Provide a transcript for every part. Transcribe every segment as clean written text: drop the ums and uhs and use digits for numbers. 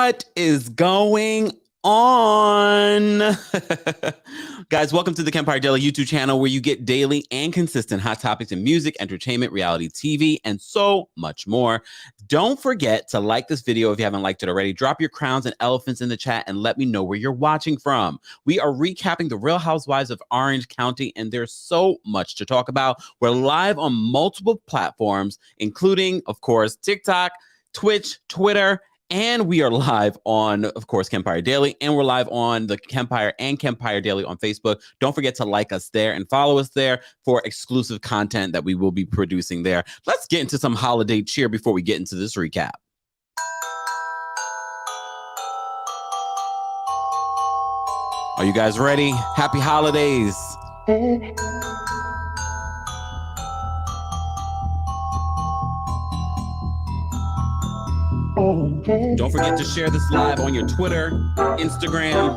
What is going on? Guys, welcome to the Kempire Daily YouTube channel, where you get daily and consistent hot topics in music, entertainment, reality TV, and so much more. Don't forget to like this video if you haven't liked it already. Drop your crowns and elephants in the chat and let me know where you're watching from. We are recapping the Real Housewives of Orange County, and there's so much to talk about. We're live on multiple platforms, including, of course, TikTok, Twitch, Twitter, and we are live on, of course, Kempire Daily, and we're live on the Kempire and Kempire Daily on Facebook. Don't forget to like us there and follow us there for exclusive content that we will be producing there. Let's get into some holiday cheer before we get into this recap. Are you guys ready? Happy holidays. Don't forget to share this live on your Twitter, Instagram.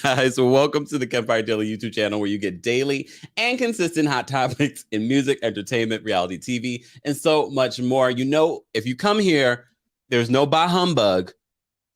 Guys, welcome to the Kempire Daily YouTube channel, where you get daily and consistent hot topics in music, entertainment, reality TV, and so much more. You know, if you come here, there's no bah humbug.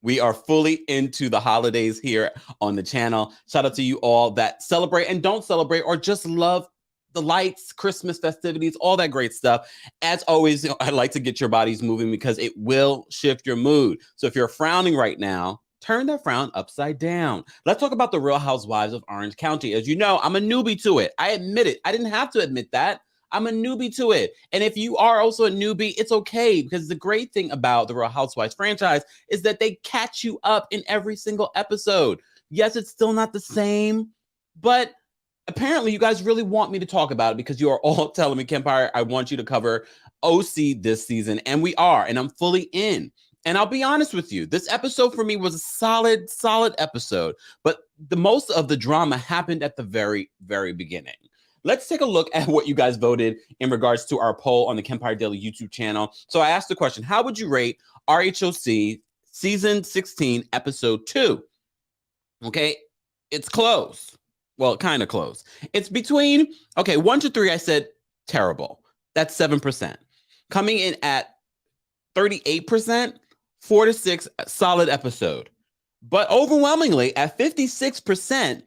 We are fully into the holidays here on the channel. Shout out to you all that celebrate and don't celebrate, or just love the lights, Christmas festivities, all that great stuff. As always, I like to get your bodies moving because it will shift your mood. So if you're frowning right now, turn that frown upside down. Let's talk about the Real Housewives of Orange County. As you know, I'm a newbie to it. I admit it. I didn't have to admit that. I'm a newbie to it. And if you are also a newbie, it's okay, because the great thing about the Real Housewives franchise is that they catch you up in every single episode. Yes, it's still not the same, but apparently you guys really want me to talk about it, because you are all telling me, Kempire, I want you to cover OC this season. And we are, and I'm fully in. And I'll be honest with you, this episode for me was a solid episode, but the most of the drama happened at the very, very beginning. Let's take a look at what you guys voted in regards to our poll on the Kempire Daily YouTube channel. So I asked the question, how would you rate RHOC season 16, episode 2? Okay, It's close. Well, kind of close. It's between, okay, 1 to 3, I said terrible. That's 7%. Coming in at 38%, 4 to 6, solid episode. But overwhelmingly, at 56%,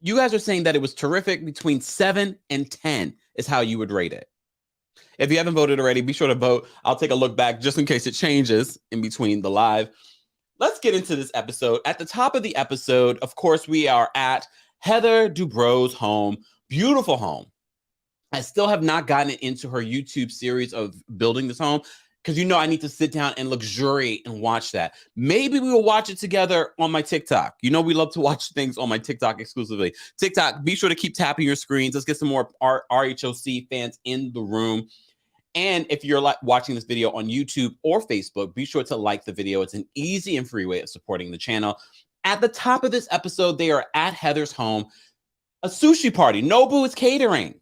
you guys are saying that it was terrific. Between 7 and 10 is how you would rate it. If you haven't voted already, be sure to vote. I'll take a look back just in case it changes in between the live. Let's get into this episode. At the top of the episode, of course, we are at Heather Dubrow's home. Beautiful home. I still have not gotten into her YouTube series of building this home because I need to sit down and luxuriate and watch that. Maybe we will watch it together on my TikTok. We love to watch things on my TikTok exclusively. TikTok, be sure to keep tapping your screens. Let's get some more RHOC fans in the room. And if you're watching this video on YouTube or Facebook, be sure to like the video. It's an easy and free way of supporting the channel. At the top of this episode, they are at Heather's home, a sushi party. Nobu is catering.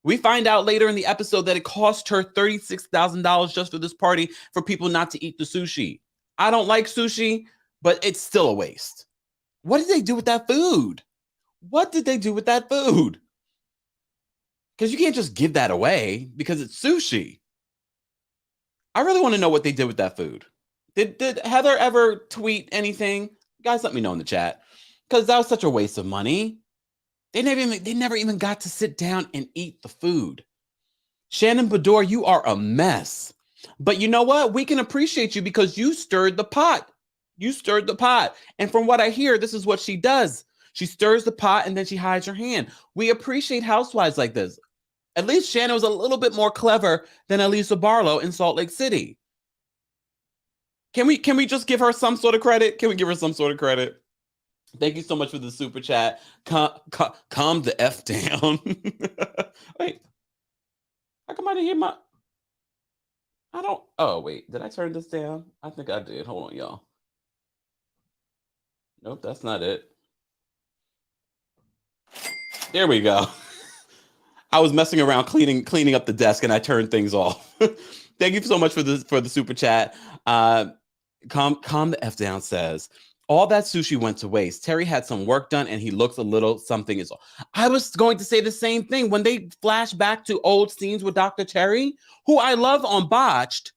We find out later in the episode that it cost her $36,000 just for this party for people not to eat the sushi. I don't like sushi, but it's still a waste. What did they do with that food? What did they do with that food? Because you can't just give that away because it's sushi. I really want to know what they did with that food. Did Heather ever tweet anything? Guys, let me know in the chat. Because that was such a waste of money. They never even got to sit down and eat the food. Shannon Bador, you are a mess. But you know what? We can appreciate you because you stirred the pot. You stirred the pot. And from what I hear, this is what she does. She stirs the pot and then she hides her hand. We appreciate housewives like this. At least Shannon was a little bit more clever than Elisa Barlow in Salt Lake City. Can we just give her some sort of credit? Can we give her some sort of credit? Thank you so much for the super chat. Calm the F down. Wait. How come I didn't hear oh, wait. Did I turn this down? I think I did. Hold on, y'all. Nope, that's not it. There we go. I was messing around cleaning up the desk and I turned things off. Thank you so much for the super chat. Calm the F down says, all that sushi went to waste. Terry had some work done and he looks a little something is all. I was going to say the same thing. When they flash back to old scenes with Dr. Terry, who I love on Botched,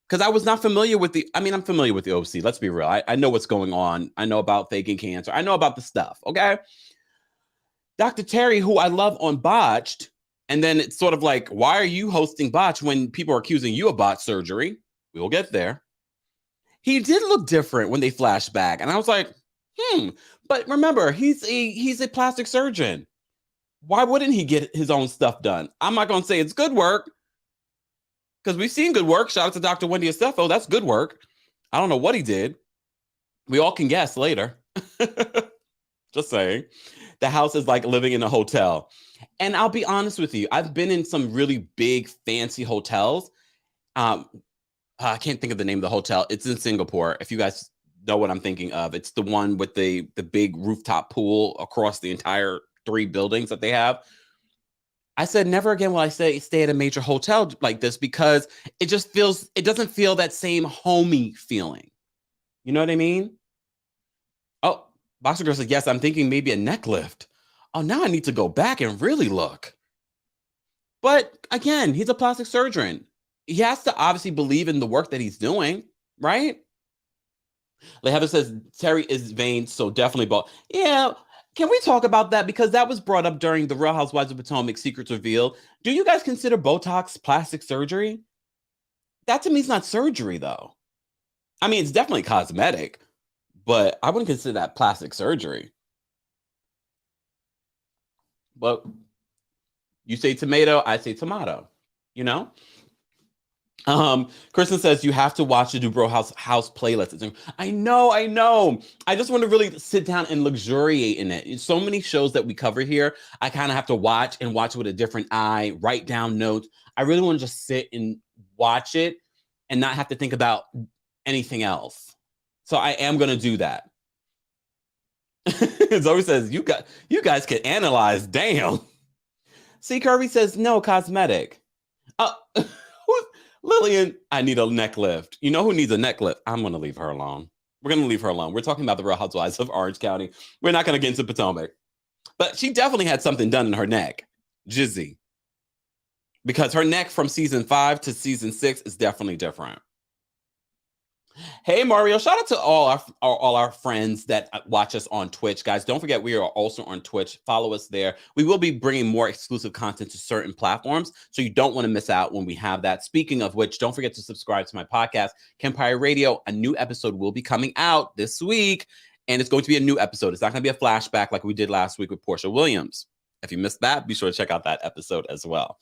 because I was not familiar with I'm familiar with the OC. Let's be real. I know what's going on. I know about faking cancer. I know about the stuff, okay? Dr. Terry, who I love on Botched, and then it's sort of like, why are you hosting Botched when people are accusing you of botched surgery? We will get there. He did look different when they flashed back. And I was like, but remember, he's a plastic surgeon. Why wouldn't he get his own stuff done? I'm not going to say it's good work because we've seen good work. Shout out to Dr. Wendy Estefo. That's good work. I don't know what he did. We all can guess later. Just saying. The house is like living in a hotel. And I'll be honest with you. I've been in some really big, fancy hotels. I can't think of the name of the hotel. It's in Singapore. If you guys know what I'm thinking of, it's the one with the big rooftop pool across the entire 3 buildings that they have. I said, never again will I stay at a major hotel like this because it doesn't feel that same homey feeling. You know what I mean? Oh, Boxer Girl said, yes, I'm thinking maybe a neck lift. Oh, now I need to go back and really look. But again, he's a plastic surgeon. He has to obviously believe in the work that he's doing, right? Like Heather says, Terry is vain, so definitely bald. Yeah, can we talk about that? Because that was brought up during the Real Housewives of Potomac Secrets Revealed. Do you guys consider Botox plastic surgery? That to me is not surgery, though. I mean, it's definitely cosmetic, but I wouldn't consider that plastic surgery. But you say tomato, I say tomato, you know? Kristen says you have to watch the Dubrow house playlist. I know. I just want to really sit down and luxuriate in it. So many shows that we cover here, I kind of have to watch with a different eye, write down notes. I really want to just sit and watch it and not have to think about anything else. So I am going to do that. Zoe says, you guys can analyze. Damn. C. Kirby says, no, cosmetic. Lillian, I need a neck lift. You know who needs a neck lift? I'm going to leave her alone. We're going to leave her alone. We're talking about the Real Housewives of Orange County. We're not going to get into Potomac. But she definitely had something done in her neck. Jizzy. Because her neck from season 5 to season 6 is definitely different. Hey, Mario, shout out to all our friends that watch us on Twitch. Guys, don't forget we are also on Twitch. Follow us there. We will be bringing more exclusive content to certain platforms, so you don't want to miss out when we have that. Speaking of which, don't forget to subscribe to my podcast, Kempire Radio. A new episode will be coming out this week, and it's going to be a new episode. It's not going to be a flashback like we did last week with Portia Williams. If you missed that, be sure to check out that episode as well.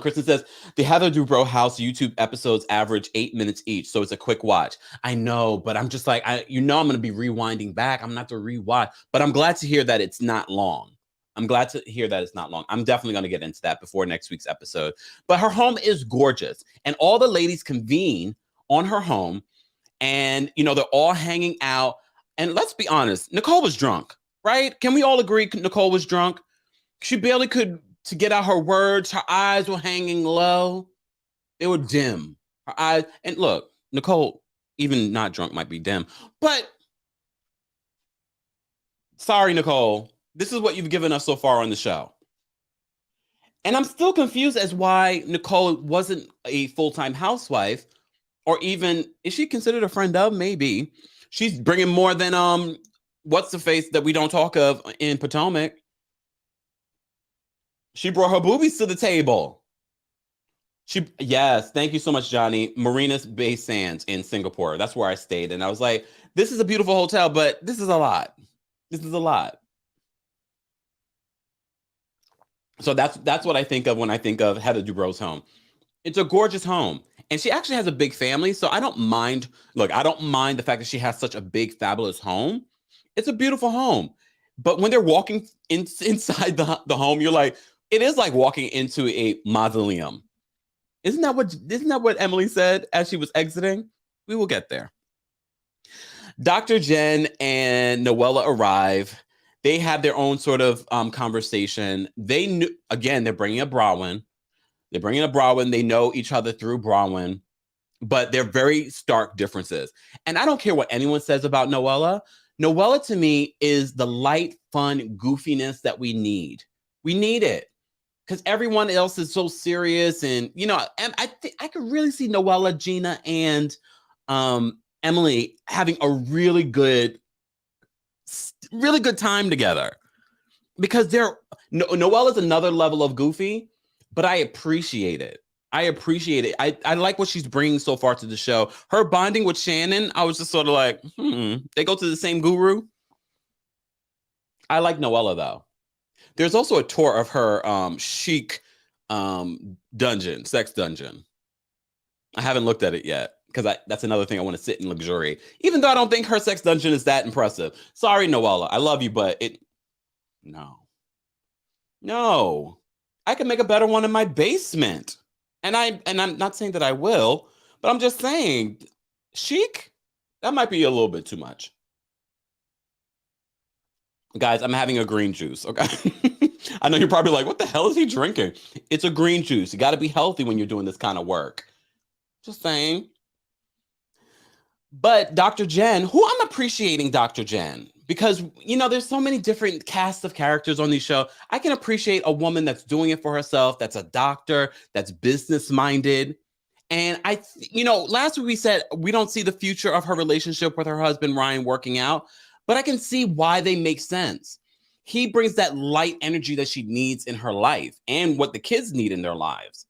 Kristen says, the Heather Dubrow House YouTube episodes average 8 minutes each, so it's a quick watch. I know, but I'm just like, I'm going to be rewinding back. I'm going to have to rewatch, but I'm glad to hear that it's not long. I'm glad to hear that it's not long. I'm definitely going to get into that before next week's episode. But her home is gorgeous, and all the ladies convene on her home, and, you know, they're all hanging out. And let's be honest, Nicole was drunk, right? Can we all agree Nicole was drunk? She barely could to get out her words. Her eyes were hanging low. They were dim. Her eyes, and look, Nicole, even not drunk, might be dim. But sorry, Nicole, this is what you've given us so far on the show. And I'm still confused as why Nicole wasn't a full-time housewife, or even, is she considered a friend of? Maybe. She's bringing more than, what's the face that we don't talk of in Potomac? She brought her boobies to the table. Yes, thank you so much, Johnny. Marinas Bay Sands in Singapore. That's where I stayed. And I was like, this is a beautiful hotel, but this is a lot. This is a lot. So that's what I think of when I think of Heather Dubrow's home. It's a gorgeous home. And she actually has a big family. So I don't mind. Look, I don't mind the fact that she has such a big, fabulous home. It's a beautiful home. But when they're walking inside the home, you're like, it is like walking into a mausoleum. Isn't that what Emily said as she was exiting? We will get there. Dr. Jen and Noella arrive. They have their own sort of conversation. They knew, again, they're bringing up Bronwyn. They know each other through Bronwyn, but they're very stark differences. And I don't care what anyone says about Noella. Noella, to me, is the light, fun goofiness that we need. We need it. Because everyone else is so serious, and you know, I could really see Noella, Gina, and Emily having a really good time together. Because Noella's another level of goofy, but I appreciate it. I like what she's bringing so far to the show. Her bonding with Shannon, I was just sort of like, they go to the same guru. I like Noella though. There's also a tour of her chic sex dungeon. I haven't looked at it yet because that's another thing I want to sit and luxuriate. Even though I don't think her sex dungeon is that impressive. Sorry, Noella, I love you, but no. I can make a better one in my basement, and I'm not saying that I will, but I'm just saying, chic, that might be a little bit too much. Guys, I'm having a green juice, okay? I know you're probably like, what the hell is he drinking? It's a green juice. You got to be healthy when you're doing this kind of work. Just saying. But Dr. Jen, who I'm appreciating Dr. Jen, because, you know, there's so many different casts of characters on these shows. I can appreciate a woman that's doing it for herself, that's a doctor, that's business-minded. And last week we said we don't see the future of her relationship with her husband, Ryan, working out. But I can see why they make sense. He brings that light energy that she needs in her life and what the kids need in their lives.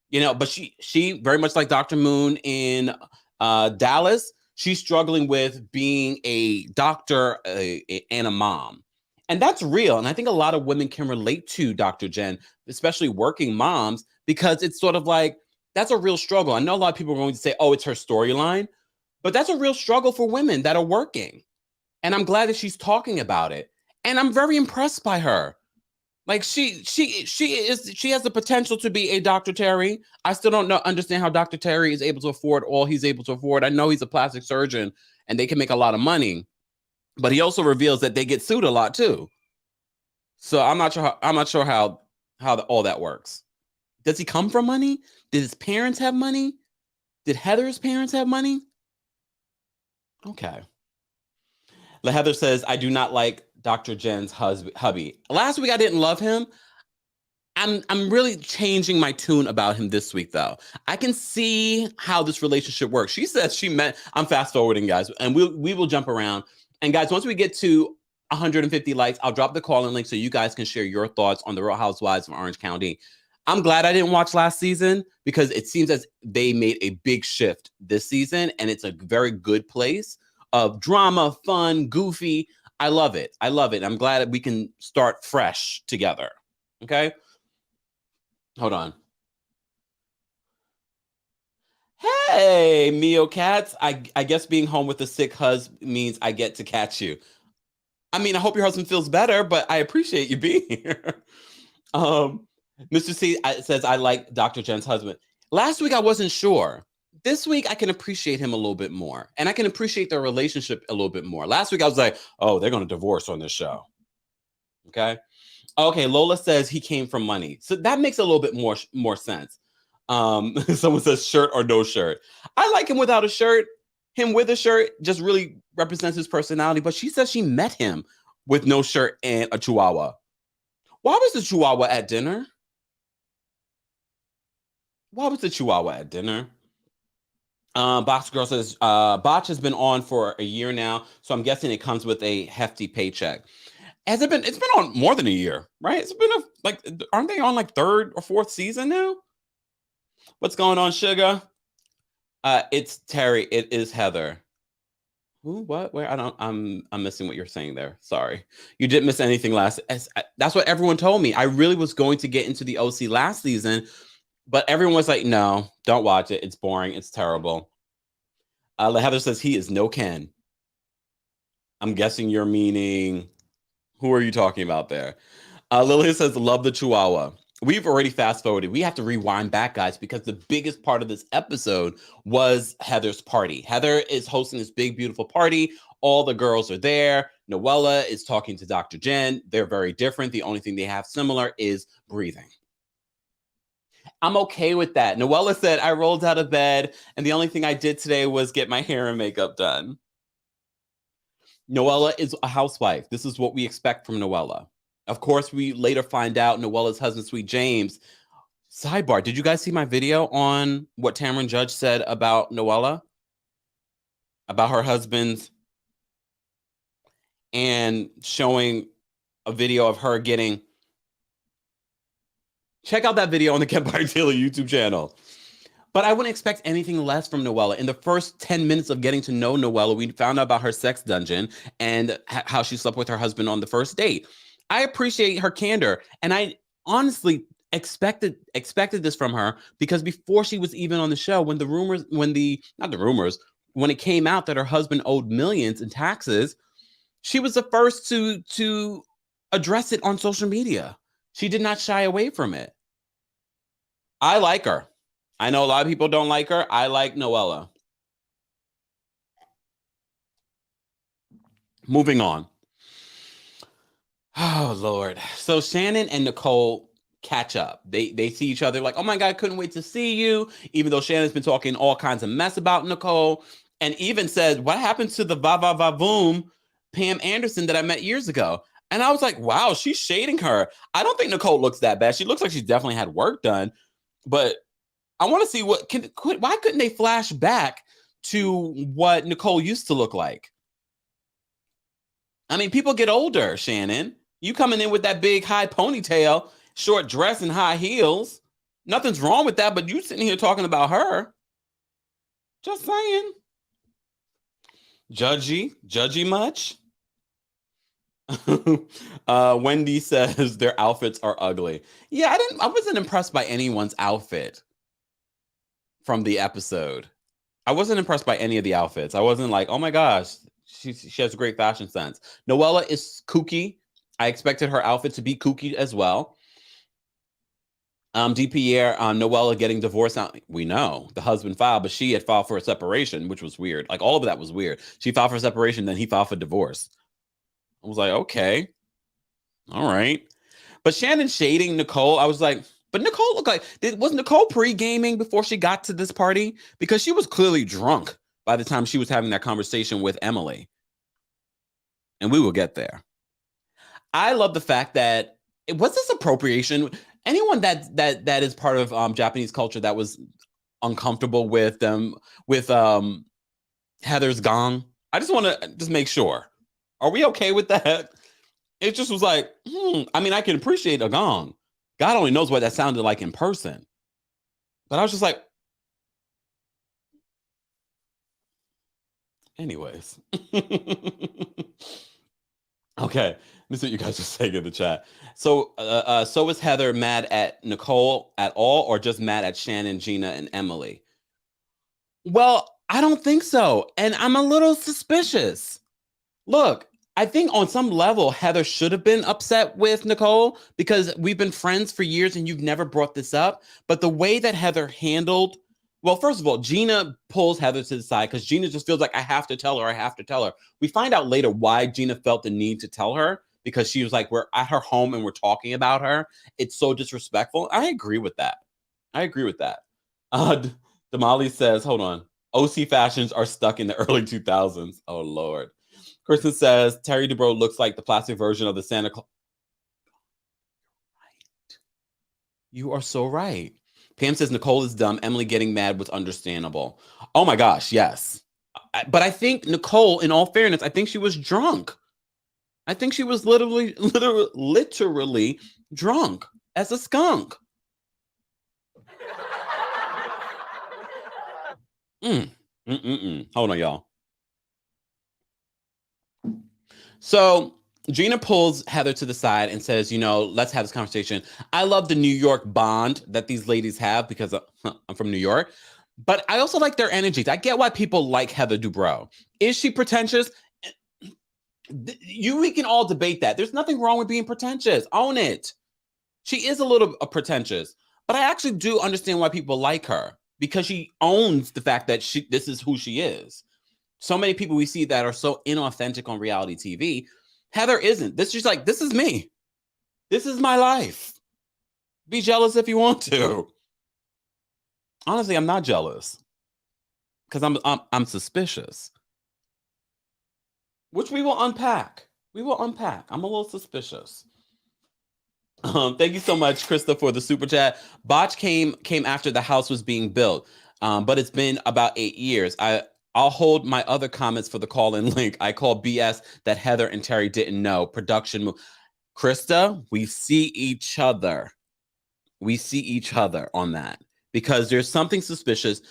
You know, but she very much like Dr. Moon in Dallas, she's struggling with being a doctor and a mom. And that's real. And I think a lot of women can relate to Dr. Jen, especially working moms, because it's sort of like, that's a real struggle. I know a lot of people are going to say, oh, it's her storyline, but that's a real struggle for women that are working. And I'm glad that she's talking about it. And I'm very impressed by her. Like she has the potential to be a Dr. Terry. I still don't understand how Dr. Terry is able to afford all he's able to afford. I know he's a plastic surgeon and they can make a lot of money, but he also reveals that they get sued a lot too. So I'm not sure how all that works. Does he come from money? Did his parents have money? Did Heather's parents have money? Okay. Heather says, I do not like Dr. Jen's hubby. Last week I didn't love him. I'm really changing my tune about him this week, though. I can see how this relationship works. She says she met. I'm fast forwarding, guys, and we will jump around. And guys, once we get to 150 likes, I'll drop the call-in link so you guys can share your thoughts on the Real Housewives of Orange County. I'm glad I didn't watch last season because it seems as they made a big shift this season, and it's a very good place of drama, fun, goofy. I love it. I love it. I'm glad that we can start fresh together. Okay. Hold on. Hey, Mio Cats. I guess being home with a sick husband means I get to catch you. I mean, I hope your husband feels better, but I appreciate you being here. Mr. C says, I like Dr. Jen's husband. Last week, I wasn't sure. This week, I can appreciate him a little bit more. And I can appreciate their relationship a little bit more. Last week, I was like, oh, they're going to divorce on this show. Okay. Okay, Lola says he came from money. So that makes a little bit more sense. Someone says shirt or no shirt. I like him without a shirt. Him with a shirt just really represents his personality. But she says she met him with no shirt and a chihuahua. Why was the chihuahua at dinner? Why was the chihuahua at dinner? Box Girl says, Botch has been on for a year now, so I'm guessing it comes with a hefty paycheck. Has it been? It's been on more than a year, right? It's been aren't they on like third or fourth season now? What's going on, Sugar? It's Terry. It is Heather. Who? What? Where? I'm missing what you're saying there. Sorry, you didn't miss anything last. That's what everyone told me. I really was going to get into the OC last season, but everyone was like, "No, don't watch it. It's boring. It's terrible." Heather says he is no Ken. I'm guessing you're meaning. Who are you talking about there? Lillian says, love the Chihuahua. We've already fast forwarded. We have to rewind back, guys, because the biggest part of this episode was Heather's party. Heather is hosting this big, beautiful party. All the girls are there. Noella is talking to Dr. Jen. They're very different. The only thing they have similar is breathing. I'm okay with that. Noella said, I rolled out of bed, and the only thing I did today was get my hair and makeup done. Noella is a housewife. This is what we expect from Noella. Of course, we later find out Noella's husband, Sweet James. Sidebar, did you guys see my video on what Tamron Judge said about Noella? About her husband and showing a video of her getting... Check out that video on the Kempire Daily YouTube channel. But I wouldn't expect anything less from Noella. In the first 10 minutes of getting to know Noella, we found out about her sex dungeon and how she slept with her husband on the first date. I appreciate her candor. And I honestly expected this from her because before she was even on the show, when it came out that her husband owed millions in taxes, she was the first to address it on social media. She did not shy away from it. I like her. I know a lot of people don't like her. I like Noella. Moving on. Oh, Lord. So Shannon and Nicole catch up. They see each other like, oh my God, couldn't wait to see you. Even though Shannon's been talking all kinds of mess about Nicole and even said, what happened to the va-va-va-boom Pam Anderson that I met years ago? And I was like, wow, she's shading her. I don't think Nicole looks that bad. She looks like she's definitely had work done. But I want to see why couldn't they flash back to what Nicole used to look like? I mean, people get older, Shannon. You coming in with that big high ponytail, short dress and high heels. Nothing's wrong with that, but you sitting here talking about her. Just saying. Judgy much? Wendy says their outfits are ugly. Yeah, I wasn't impressed by anyone's outfit from the episode. I wasn't impressed by any of the outfits. I wasn't like, oh my gosh, she has a great fashion sense. Noella is kooky. I expected her outfit to be kooky as well. DPR, Noella getting divorced. We know the husband filed, but she had filed for a separation, which was weird. Like all of that was weird. She filed for separation, then he filed for divorce. I was like, okay, all right. But Shannon shading Nicole, I was like, but Nicole looked like, was Nicole pre-gaming before she got to this party? Because she was clearly drunk by the time she was having that conversation with Emily. And we will get there. I love the fact that was this appropriation? Anyone that is part of Japanese culture that was uncomfortable with them with Heather's gong. I just want to just make sure. Are we okay with that? It just was like, I mean, I can appreciate a gong. God only knows what that sounded like in person. But I was just like, anyways. Okay, let me see what you guys are saying in the chat. So, so is Heather mad at Nicole at all, or just mad at Shannon, Gina, and Emily? Well, I don't think so, and I'm a little suspicious. Look, I think on some level, Heather should have been upset with Nicole because we've been friends for years and you've never brought this up. But the way that Heather handled, well, first of all, Gina pulls Heather to the side because Gina just feels like, I have to tell her, I have to tell her. We find out later why Gina felt the need to tell her because she was like, we're at her home and we're talking about her. It's so disrespectful. I agree with that. I agree with that. Damali says, hold on. OC fashions are stuck in the early 2000s. Oh, Lord. Kristen says, Terry Dubrow looks like the plastic version of the Santa Claus. Right. You are so right. Pam says, Nicole is dumb. Emily getting mad was understandable. Oh my gosh, yes. But I think Nicole, in all fairness, I think she was drunk. I think she was literally drunk as a skunk. Hold on, y'all. So Gina pulls Heather to the side and says, let's have this conversation. I love the New York bond that these ladies have because I'm from New York. But I also like their energies. I get why people like Heather Dubrow. Is she pretentious? We can all debate that. There's nothing wrong with being pretentious. Own it. She is a little pretentious. But I actually do understand why people like her because she owns the fact that this is who she is. So many people we see that are so inauthentic on reality TV. Heather isn't. This is like, this is me. This is my life. Be jealous if you want to. Honestly, I'm not jealous because I'm suspicious, which we will unpack. We will unpack. I'm a little suspicious. Thank you so much, Krista, for the super chat. Botch came after the house was being built, but it's been about 8 years. I'll hold my other comments for the call-in link. I call BS that Heather and Terry didn't know. Production move. Krista, we see each other. We see each other on that because there's something suspicious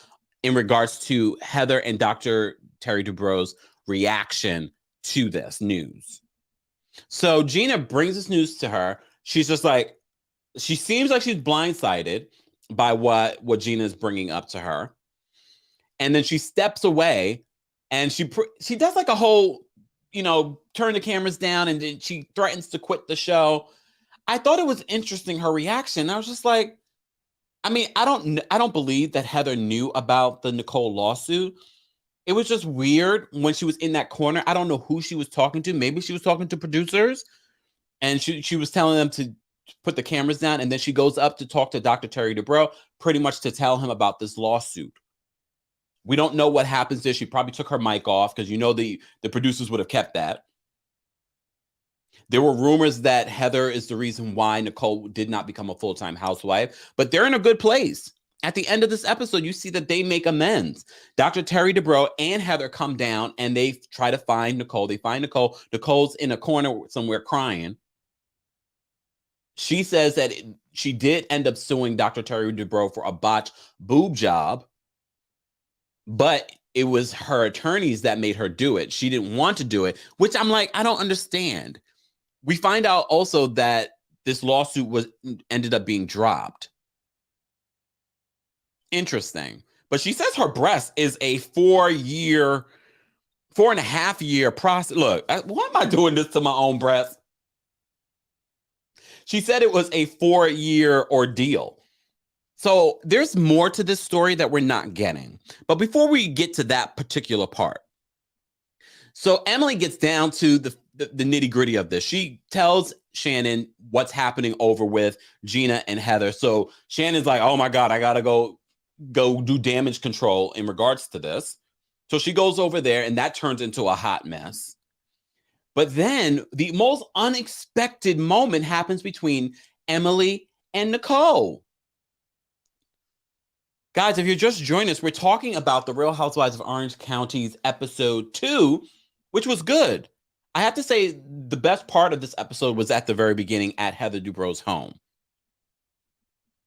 in regards to Heather and Dr. Terry Dubrow's reaction to this news. So Gina brings this news to her. She's just like, she seems like she's blindsided by what Gina is bringing up to her. And then she steps away and she does like a whole, turn the cameras down and then she threatens to quit the show. I thought it was interesting, her reaction. I was just like, I mean, I don't believe that Heather knew about the Nicole lawsuit. It was just weird when she was in that corner. I don't know who she was talking to. Maybe she was talking to producers and she was telling them to put the cameras down. And then she goes up to talk to Dr. Terry Dubrow, pretty much to tell him about this lawsuit. We don't know what happens there. She probably took her mic off because the producers would have kept that. There were rumors that Heather is the reason why Nicole did not become a full-time housewife, but they're in a good place. At the end of this episode, you see that they make amends. Dr. Terry Dubrow and Heather come down and they try to find Nicole. They find Nicole. Nicole's in a corner somewhere crying. She says that she did end up suing Dr. Terry Dubrow for a botched boob job, but it was her attorneys that made her do it. She didn't want to do it, which I'm like, I don't understand. We find out also that this lawsuit ended up being dropped. Interesting. But she says her breast is a 4.5 year process. Look, why am I doing this to my own breast? She said it was a 4-year ordeal. So there's more to this story that we're not getting. But before we get to that particular part, so Emily gets down to the nitty gritty of this. She tells Shannon what's happening over with Gina and Heather. So Shannon's like, oh my God, I got to go do damage control in regards to this. So she goes over there, and that turns into a hot mess. But then the most unexpected moment happens between Emily and Nicole. Guys, if you're just joining us, we're talking about The Real Housewives of Orange County's episode 2, which was good. I have to say the best part of this episode was at the very beginning at Heather Dubrow's home.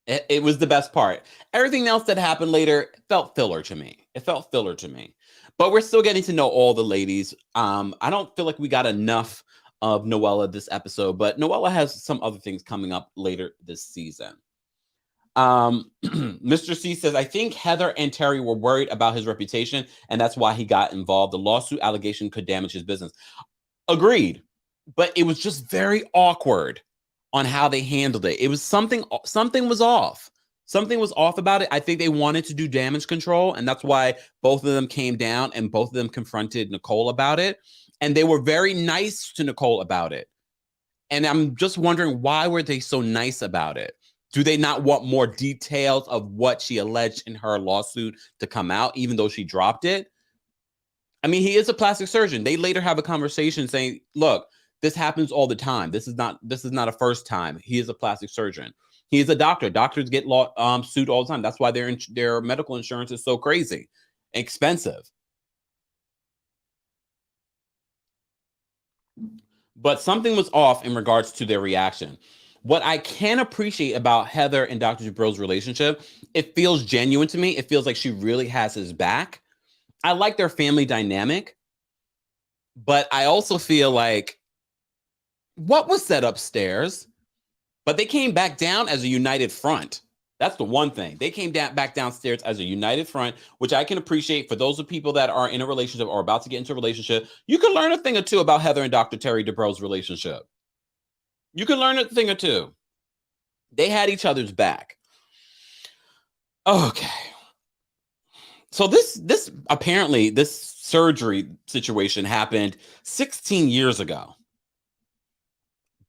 It was the best part. Everything else that happened later felt filler to me. It felt filler to me. But we're still getting to know all the ladies. I don't feel like we got enough of Noella this episode, but Noella has some other things coming up later this season. Mr. C says, I think Heather and Terry were worried about his reputation, and that's why he got involved. The lawsuit allegation could damage his business. Agreed. But it was just very awkward on how they handled it. It was something was off. Something was off about it. I think they wanted to do damage control, and that's why both of them came down and both of them confronted Nicole about it. And they were very nice to Nicole about it. And I'm just wondering, why were they so nice about it? Do they not want more details of what she alleged in her lawsuit to come out, even though she dropped it? I mean, he is a plastic surgeon. They later have a conversation saying, look, this happens all the time. This is not a first time. He is a plastic surgeon. He is a doctor. Doctors get sued all the time. That's why their medical insurance is so crazy, expensive. But something was off in regards to their reaction. What I can appreciate about Heather and Dr. Dubrow's relationship, it feels genuine to me. It feels like she really has his back. I like their family dynamic, but I also feel like what was said upstairs, but they came back down as a united front. That's the one thing. They came back downstairs as a united front, which I can appreciate. For those of people that are in a relationship or about to get into a relationship, you can learn a thing or two about Heather and Dr. Terry Dubrow's relationship. You can learn a thing or two. They had each other's back. Okay. So this apparently, this surgery situation happened 16 years ago.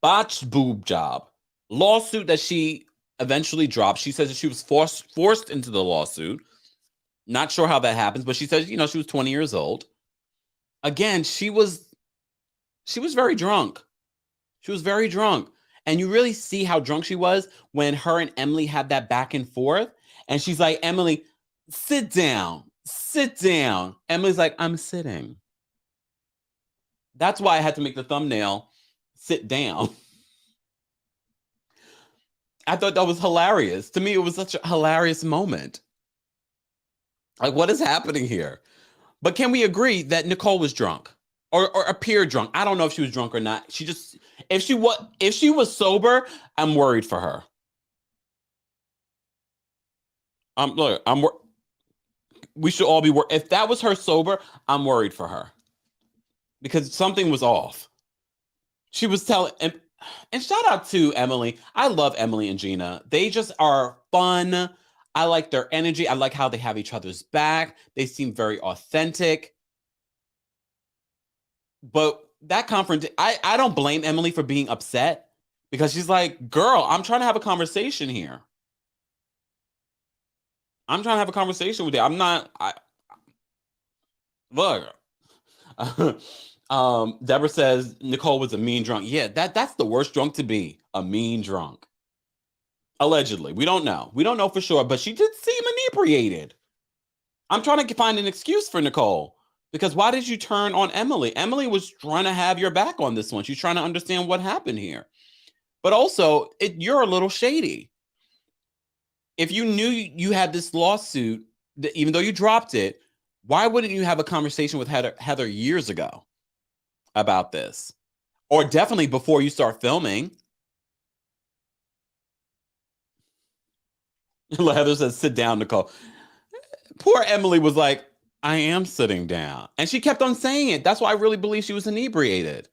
Botched boob job. Lawsuit that she eventually dropped. She says that she was forced into the lawsuit. Not sure how that happens, but she says, she was 20 years old. Again, she was very drunk. She was very drunk. And you really see how drunk she was when her and Emily had that back and forth. And she's like, Emily, sit down. Sit down. Emily's like, I'm sitting. That's why I had to make the thumbnail sit down. I thought that was hilarious. To me, it was such a hilarious moment. Like, what is happening here? But can we agree that Nicole was drunk or appeared drunk? I don't know if she was drunk or not. If she was sober, I'm worried for her. We should all be worried. If that was her sober, I'm worried for her because something was off. She was telling, and shout out to Emily. I love Emily and Gina. They just are fun. I like their energy. I like how they have each other's back. They seem very authentic. But that conference, I don't blame Emily for being upset because she's like, girl, I'm trying to have a conversation here. I'm trying to have a conversation with you. Look. Deborah says Nicole was a mean drunk. Yeah, that's the worst drunk to be. A mean drunk. Allegedly. We don't know. We don't know for sure, but she did seem inebriated. I'm trying to find an excuse for Nicole. Because why did you turn on Emily? Emily was trying to have your back on this one. She's trying to understand what happened here. But also, you're a little shady. If you knew you had this lawsuit, even though you dropped it, why wouldn't you have a conversation with Heather years ago about this? Or definitely before you start filming. Heather says, sit down, Nicole. Poor Emily was like, I am sitting down. And she kept on saying it. That's why I really believe she was inebriated.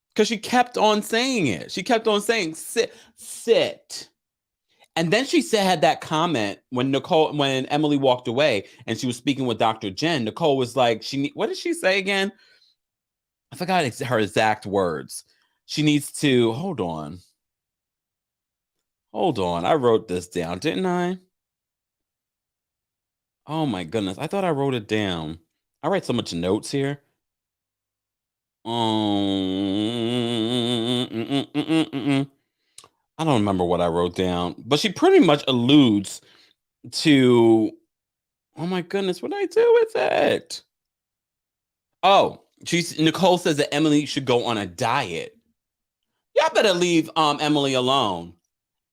Because she kept on saying it. She kept on saying, sit. And then she had that comment when Emily walked away and she was speaking with Dr. Jen. Nicole was like, what did she say again? I forgot her exact words. She needs to, hold on. I wrote this down, didn't I? Oh my goodness. I thought I wrote it down. I write so much notes here. I don't remember what I wrote down, but she pretty much alludes to, oh my goodness, what did I do with it? Oh, Nicole says that Emily should go on a diet. Y'all better leave Emily alone.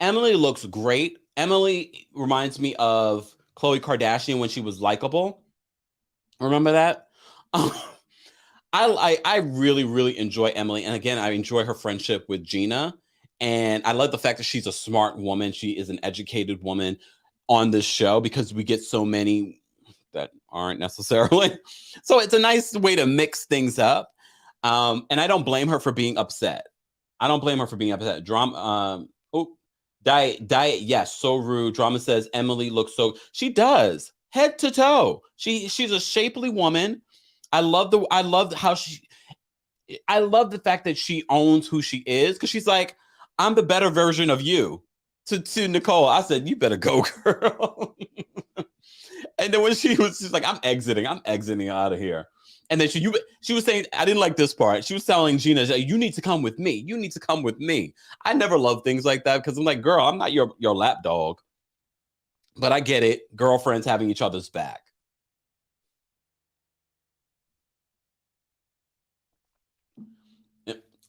Emily looks great. Emily reminds me of Khloe Kardashian when she was likable. Remember that? I really really enjoy Emily, and again, I enjoy her friendship with Gina, and I love the fact that she's a smart woman. She is an educated woman on this show because we get so many that aren't necessarily. So it's a nice way to mix things up, and I don't blame her for being upset. I don't blame her for being upset. Drama. Oh, diet. Yes, so rude. Drama says Emily looks so. She does head to toe. She's a shapely woman. I love how she. I love the fact that she owns who she is because she's like, I'm the better version of you. To Nicole, I said, you better go, girl. And then when she's like, I'm exiting out of here. And then she was saying, I didn't like this part. She was telling Gina, you need to come with me. You need to come with me. I never love things like that because I'm like, girl, I'm not your lap dog. But I get it. Girlfriends having each other's back.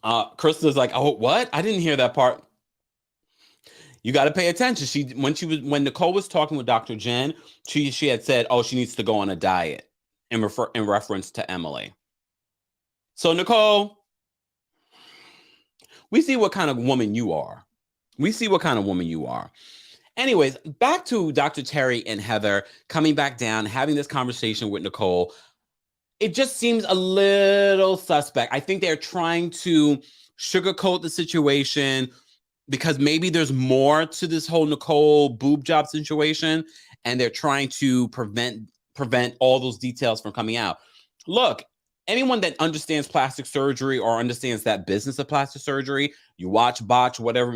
Krista's like, oh, what? I didn't hear that part. You got to pay attention. When Nicole was talking with Dr. Jen, she had said, oh, she needs to go on a diet in reference to Emily. So Nicole, we see what kind of woman you are. We see what kind of woman you are. Anyways, back to Dr. Terry and Heather coming back down, having this conversation with Nicole. It just seems a little suspect. I think they're trying to sugarcoat the situation because maybe there's more to this whole Nicole boob job situation, and they're trying to prevent all those details from coming out. Look, anyone that understands plastic surgery or understands that business of plastic surgery, you watch Botch, whatever.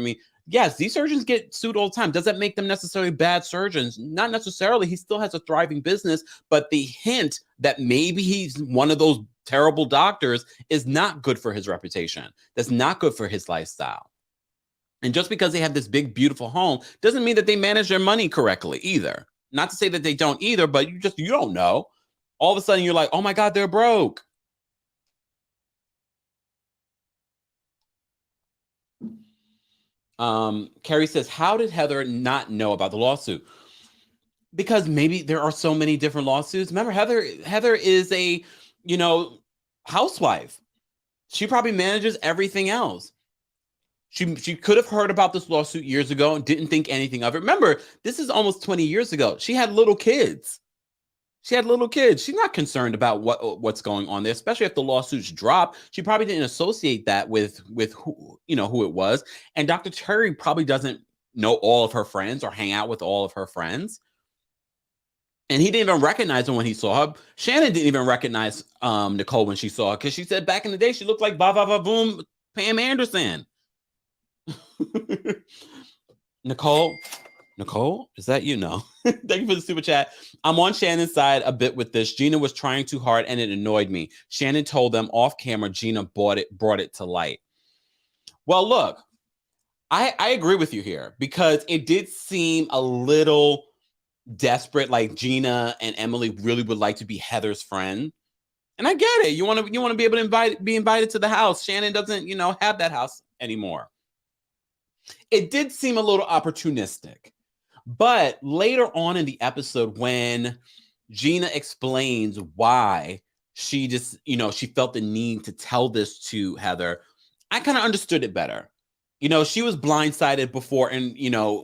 Yes, these surgeons get sued all the time. Does that make them necessarily bad surgeons? Not necessarily. He still has a thriving business, but the hint that maybe he's one of those terrible doctors is not good for his reputation. That's not good for his lifestyle. And just because they have this big, beautiful home doesn't mean that they manage their money correctly either. Not to say that they don't either, but you don't know. All of a sudden you're like, oh my God, they're broke. Carrie says, how did Heather not know about the lawsuit? Because maybe there are so many different lawsuits. Remember, Heather is a, housewife. She probably manages everything else. She could have heard about this lawsuit years ago and didn't think anything of it. Remember, this is almost 20 years ago. She had little kids. She's not concerned about what's going on there, especially if the lawsuits drop. She probably didn't associate that with who it was. And Dr. Terry probably doesn't know all of her friends or hang out with all of her friends. And he didn't even recognize her when he saw her. Shannon didn't even recognize Nicole when she saw her because she said back in the day she looked like ba ba ba boom Pam Anderson. Nicole, is that you? No. Thank you for the super chat. I'm on Shannon's side a bit with this. Gina was trying too hard and it annoyed me. Shannon told them off camera Gina brought it to light. Well, look, I agree with you here because it did seem a little desperate, like Gina and Emily really would like to be Heather's friend. And I get it. You want to be able to be invited to the house. Shannon doesn't, have that house anymore. It did seem a little opportunistic. But later on in the episode, when Gina explains why she just, she felt the need to tell this to Heather, I kind of understood it better. She was blindsided before, and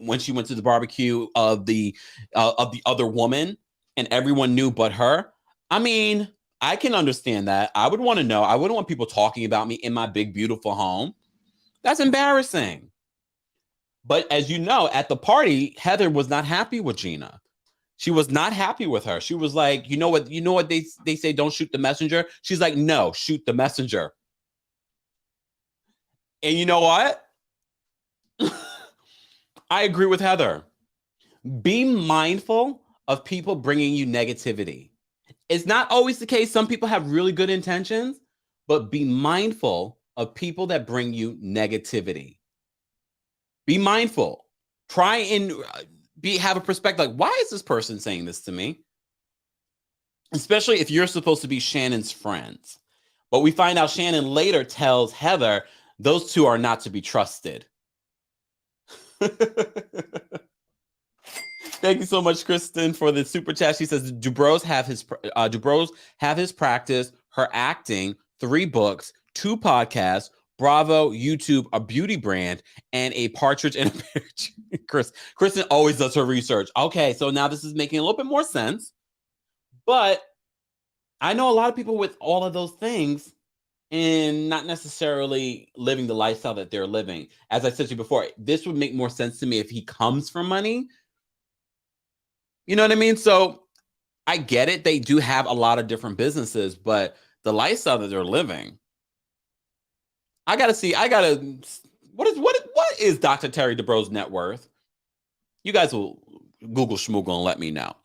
when she went to the barbecue of the other woman, and everyone knew but her. I mean, I can understand that. I would want to know. I wouldn't want people talking about me in my big, beautiful home. That's embarrassing. But as you know, at the party, Heather was not happy with Gina. She was not happy with her. She was like, you know what they say, don't shoot the messenger. She's like, no, shoot the messenger. And you know what? I agree with Heather. Be mindful of people bringing you negativity. It's not always the case. Some people have really good intentions, but be mindful of people that bring you negativity. Be mindful. Try and have a perspective like, why is this person saying this to me? Especially if you're supposed to be Shannon's friends. But we find out Shannon later tells Heather those two are not to be trusted. Thank you so much, Kristen, for the super chat. She says Dubrows have his practice, her acting, 3 books, 2 podcasts, Bravo, YouTube, a beauty brand, and a partridge in a pear tree. Kristen always does her research. Okay, so now this is making a little bit more sense. But I know a lot of people with all of those things and not necessarily living the lifestyle that they're living. As I said to you before, this would make more sense to me if he comes from money. You know what I mean? So I get it. They do have a lot of different businesses, but the lifestyle that they're living, what is Dr. Terry Dubrow's net worth? You guys will Google schmoogle and let me know.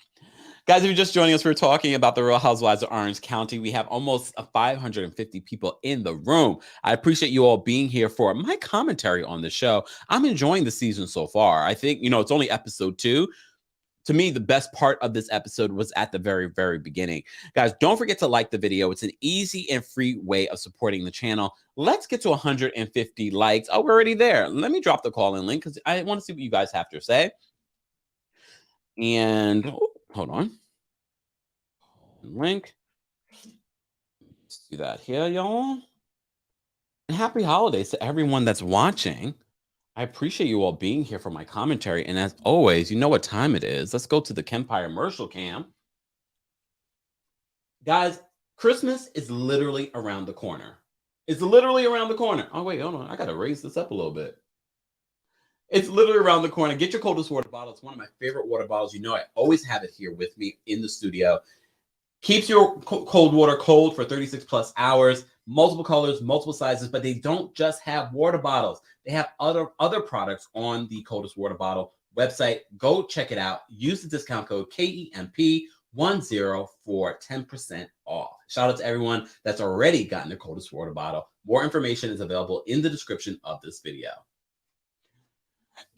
Guys, if you're just joining us, we're talking about the Real Housewives of Orange County. We have almost 550 people in the room. I appreciate you all being here for my commentary on the show. I'm enjoying the season so far. I think, it's only episode 2. To me, the best part of this episode was at the very, very beginning. Guys, don't forget to like the video. It's an easy and free way of supporting the channel. Let's get to 150 likes. Oh, we're already there. Let me drop the call-in link because I want to see what you guys have to say. And hold on. Link. Let's do that here, y'all. And happy holidays to everyone that's watching. I appreciate you all being here for my commentary. And as always, you know what time it is. Let's go to the Kempire commercial cam. Guys, Christmas is literally around the corner. It's literally around the corner. Oh, wait, hold on. I got to raise this up a little bit. It's literally around the corner. Get your coldest water bottle. It's one of my favorite water bottles. I always have it here with me in the studio. Keeps your cold water cold for 36 plus hours. Multiple colors, multiple sizes, but they don't just have water bottles. They have other products on the Coldest Water Bottle website. Go check it out. Use the discount code KEMP10 for 10% off. Shout out to everyone that's already gotten the Coldest Water Bottle. More information is available in the description of this video.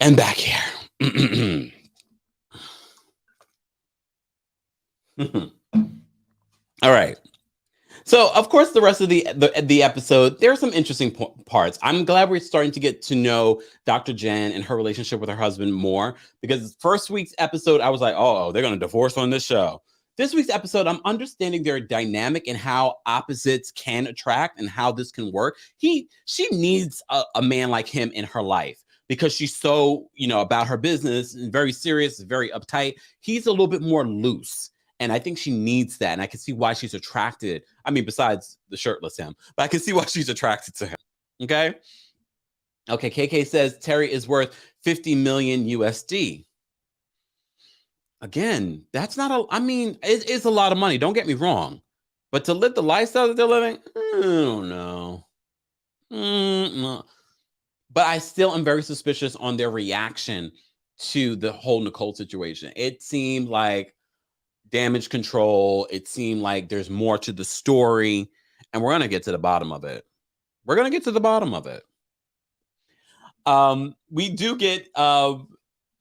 And back here. All right. So, of course, the rest of the episode, there are some interesting parts. I'm glad we're starting to get to know Dr. Jen and her relationship with her husband more, because first week's episode, I was like, oh, they're going to divorce on this show. This week's episode, I'm understanding their dynamic and how opposites can attract and how this can work. She needs a man like him in her life because she's so, about her business and very serious, very uptight. He's a little bit more loose. And I think she needs that. And I can see why she's attracted. I mean, besides the shirtless him, but I can see why she's attracted to him. Okay. Okay. KK says Terry is worth 50 million USD. Again, that's not it's a lot of money. Don't get me wrong. But to live the lifestyle that they're living, I don't know. No. But I still am very suspicious on their reaction to the whole Nicole situation. It seemed like damage control. It seemed like there's more to the story, and we're going to get to the bottom of it. We do get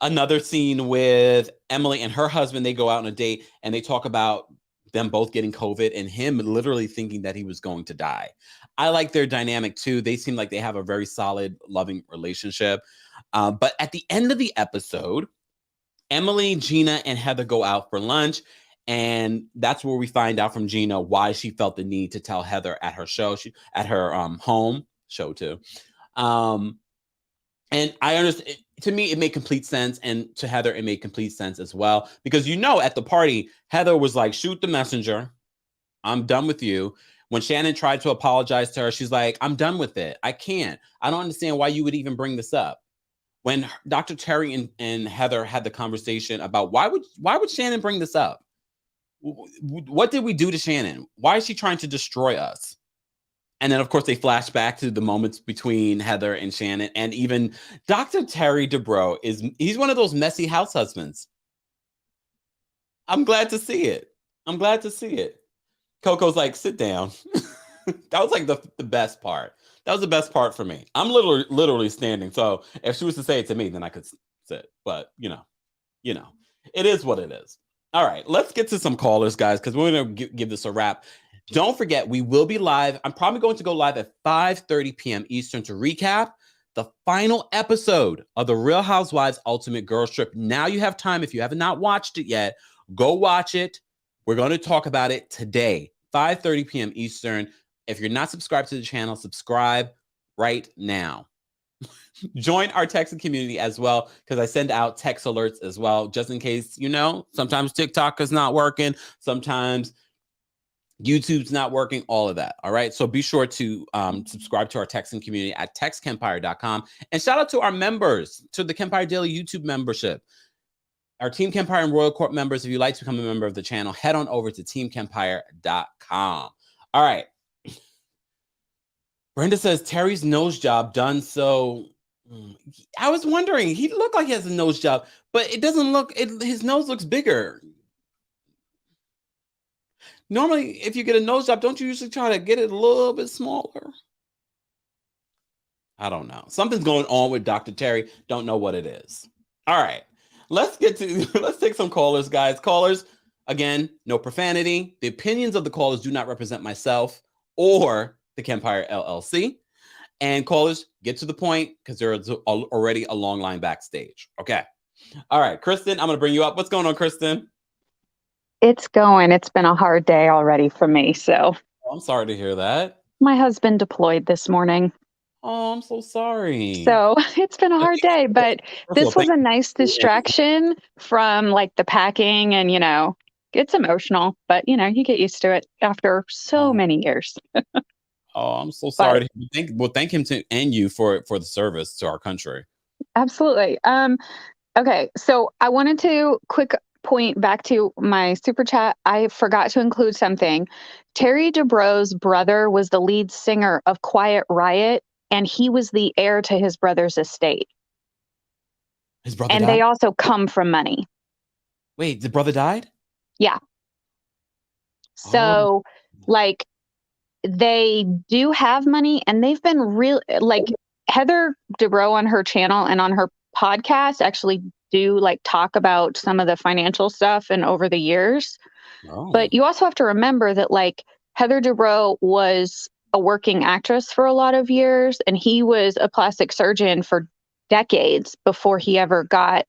another scene with Emily and her husband. They go out on a date and they talk about them both getting COVID and him literally thinking that he was going to die. I like their dynamic too. They seem like they have a very solid, loving relationship. But at the end of the episode, Emily, Gina, and Heather go out for lunch. And that's where we find out from Gina why she felt the need to tell Heather at her show, at her home show too. And I understand. To me, it made complete sense. And to Heather, it made complete sense as well. Because at the party, Heather was like, shoot the messenger. I'm done with you. When Shannon tried to apologize to her, she's like, I'm done with it. I can't. I don't understand why you would even bring this up. When Dr. Terry and Heather had the conversation about why would Shannon bring this up? What did we do to Shannon? Why is she trying to destroy us? And then, of course, they flash back to the moments between Heather and Shannon. And even Dr. Terry Dubrow he's one of those messy house husbands. I'm glad to see it. I'm glad to see it. Coco's like, sit down. That was like the best part. That was the best part for me. I'm literally standing. So if she was to say it to me, then I could sit. But you know, it is what it is. All right, let's get to some callers, guys, because we're gonna give this a wrap. Don't forget, we will be live. I'm probably going to go live at 5:30 p.m. Eastern to recap the final episode of the Real Housewives Ultimate Girls Trip. Now you have time. If you have not watched it yet, go watch it. We're going to talk about it today, 5:30 p.m. Eastern. If you're not subscribed to the channel, subscribe right now. Join our texting community as well, because I send out text alerts as well, just in case, sometimes TikTok is not working, sometimes YouTube's not working, all of that. All right. So be sure to subscribe to our texting community at textkempire.com. And shout out to our members, to the Kempire Daily YouTube membership. Our Team Kempire and Royal Court members, if you'd like to become a member of the channel, head on over to teamkempire.com. All right. Brenda says Terry's nose job done. So I was wondering, he looked like he has a nose job, but it doesn't look, his nose looks bigger. Normally, if you get a nose job, don't you usually try to get it a little bit smaller? I don't know. Something's going on with Dr. Terry. Don't know what it is. All right. Let's take some callers, guys. Callers, again, no profanity. The opinions of the callers do not represent myself or the Kempire LLC. And callers, get to the point, because there's already a long line backstage. Okay. All right, Kristen, I'm going to bring you up. What's going on, Kristen? It's going. It's been a hard day already for me. So I'm sorry to hear that. My husband deployed this morning. Oh, I'm so sorry. So it's been a hard day, but this was a nice distraction from like the packing and, it's emotional, but you get used to it after so many years. Oh, I'm so sorry. Thank him and you for the service to our country. Absolutely. Okay. So I wanted to quick point back to my super chat. I forgot to include something. Terry Dubrow's brother was the lead singer of Quiet Riot, and he was the heir to his brother's estate. His brother and died? They also come from money. Wait, the brother died? Yeah. So, they do have money, and they've been real. Heather Dubrow on her channel and on her podcast actually do talk about some of the financial stuff and over the years. But you also have to remember that Heather Dubrow was a working actress for a lot of years, and he was a plastic surgeon for decades before he ever got,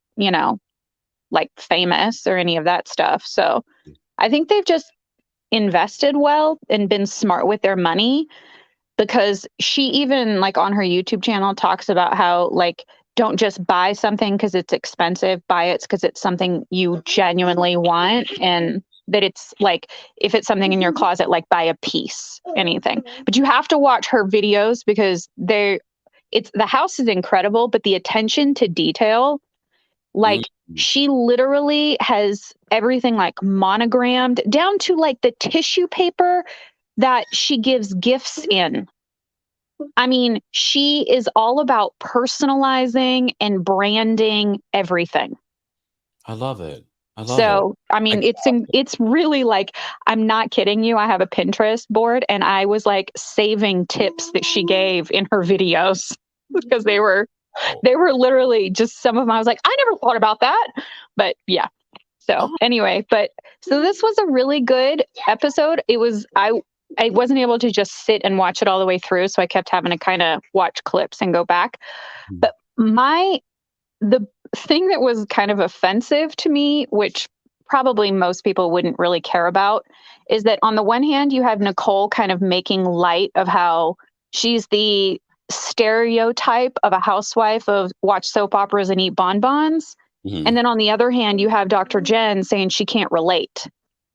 famous or any of that stuff. So I think they've just invested well and been smart with their money, because she even on her YouTube channel talks about how don't just buy something because it's expensive, buy it because it's something you genuinely want, and that it's if it's something in your closet, buy a piece, anything. But you have to watch her videos because the house is incredible, but the attention to detail, she literally has everything monogrammed down to the tissue paper that she gives gifts in. I mean, she is all about personalizing and branding everything. I love it. I mean, it's really I'm not kidding you. I have a Pinterest board, and I was saving tips that she gave in her videos because they were literally just some of them. I was I never thought about that, but yeah. So anyway, so this was a really good episode. I wasn't able to just sit and watch it all the way through, so I kept having to kind of watch clips and go back. But the thing that was kind of offensive to me, which probably most people wouldn't really care about, is that on the one hand, you have Nicole kind of making light of how she's the stereotype of a housewife of watch soap operas and eat bonbons. Mm-hmm. And then on the other hand, you have Dr. Jen saying she can't relate.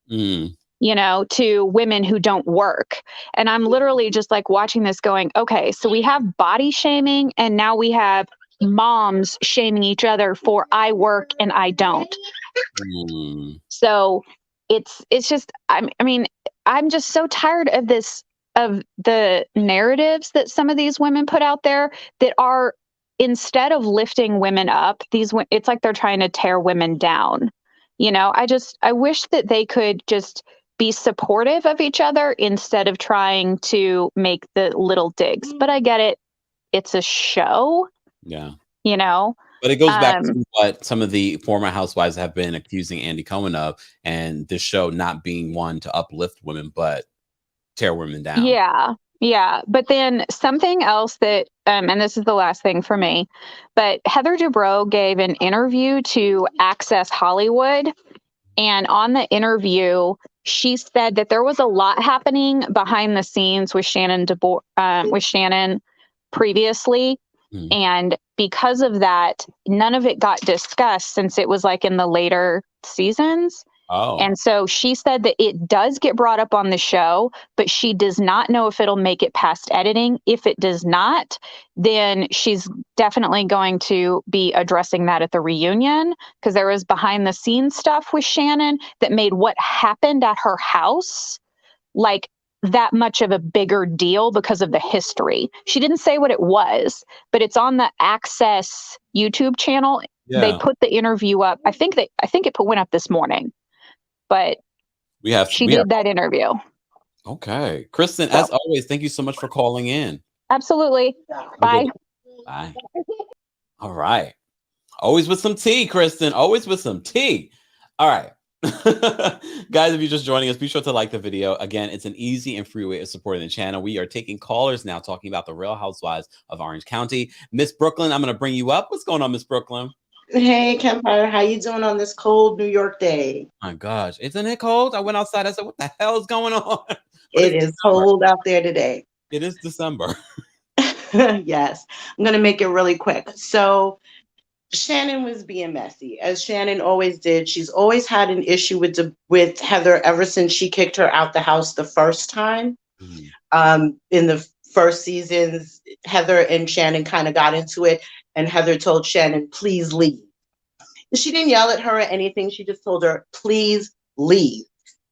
To women who don't work. And I'm literally just watching this going, okay, so we have body shaming, and now we have moms shaming each other for I work and I don't. So it's just, I mean, I'm just so tired of this, of the narratives that some of these women put out there that are, instead of lifting women up, it's they're trying to tear women down. You know, I wish that they could just be supportive of each other instead of trying to make the little digs. But I get it. It's a show, Yeah. you know? But it goes back to what some of the former housewives have been accusing Andy Cohen of, and this show not being one to uplift women, but tear women down. Yeah. Yeah. But then something else that, and this is the last thing for me, but Heather Dubrow gave an interview to Access Hollywood. And on the interview, she said that there was a lot happening behind the scenes with with Shannon previously. Mm. And because of that, none of it got discussed since it was like in the later seasons. Oh. And so she said that it does get brought up on the show, but she does not know if it'll make it past editing. If it does not, then she's definitely going to be addressing that at the reunion, because there was behind the scenes stuff with Shannon that made what happened at her house like that much of a bigger deal because of the history. She didn't say what it was, but it's on the Access YouTube channel. Yeah. They put the interview up. I think it went up this morning. But she did that interview. Okay. Kristen, as always, thank you so much for calling in. Absolutely. Bye. Bye. All right. Always with some tea, Kristen. Always with some tea. All right. Guys, if you're just joining us, be sure to like the video. Again, it's an easy and free way of supporting the channel. We are taking callers now, talking about the Real Housewives of Orange County. Miss Brooklyn, I'm going to bring you up. What's going on, Miss Brooklyn? Hey, Kempire, how you doing on this cold New York day? My gosh, isn't it cold? I went outside. I said, what the hell is going on? It is cold out there today. It is December. Yes, I'm going to make it really quick. So Shannon was being messy, as Shannon always did. She's always had an issue with Heather ever since she kicked her out the house the first time. In the first seasons, Heather and Shannon kind of got into it, and Heather told Shannon, please leave. She didn't yell at her or anything. She just told her, please leave,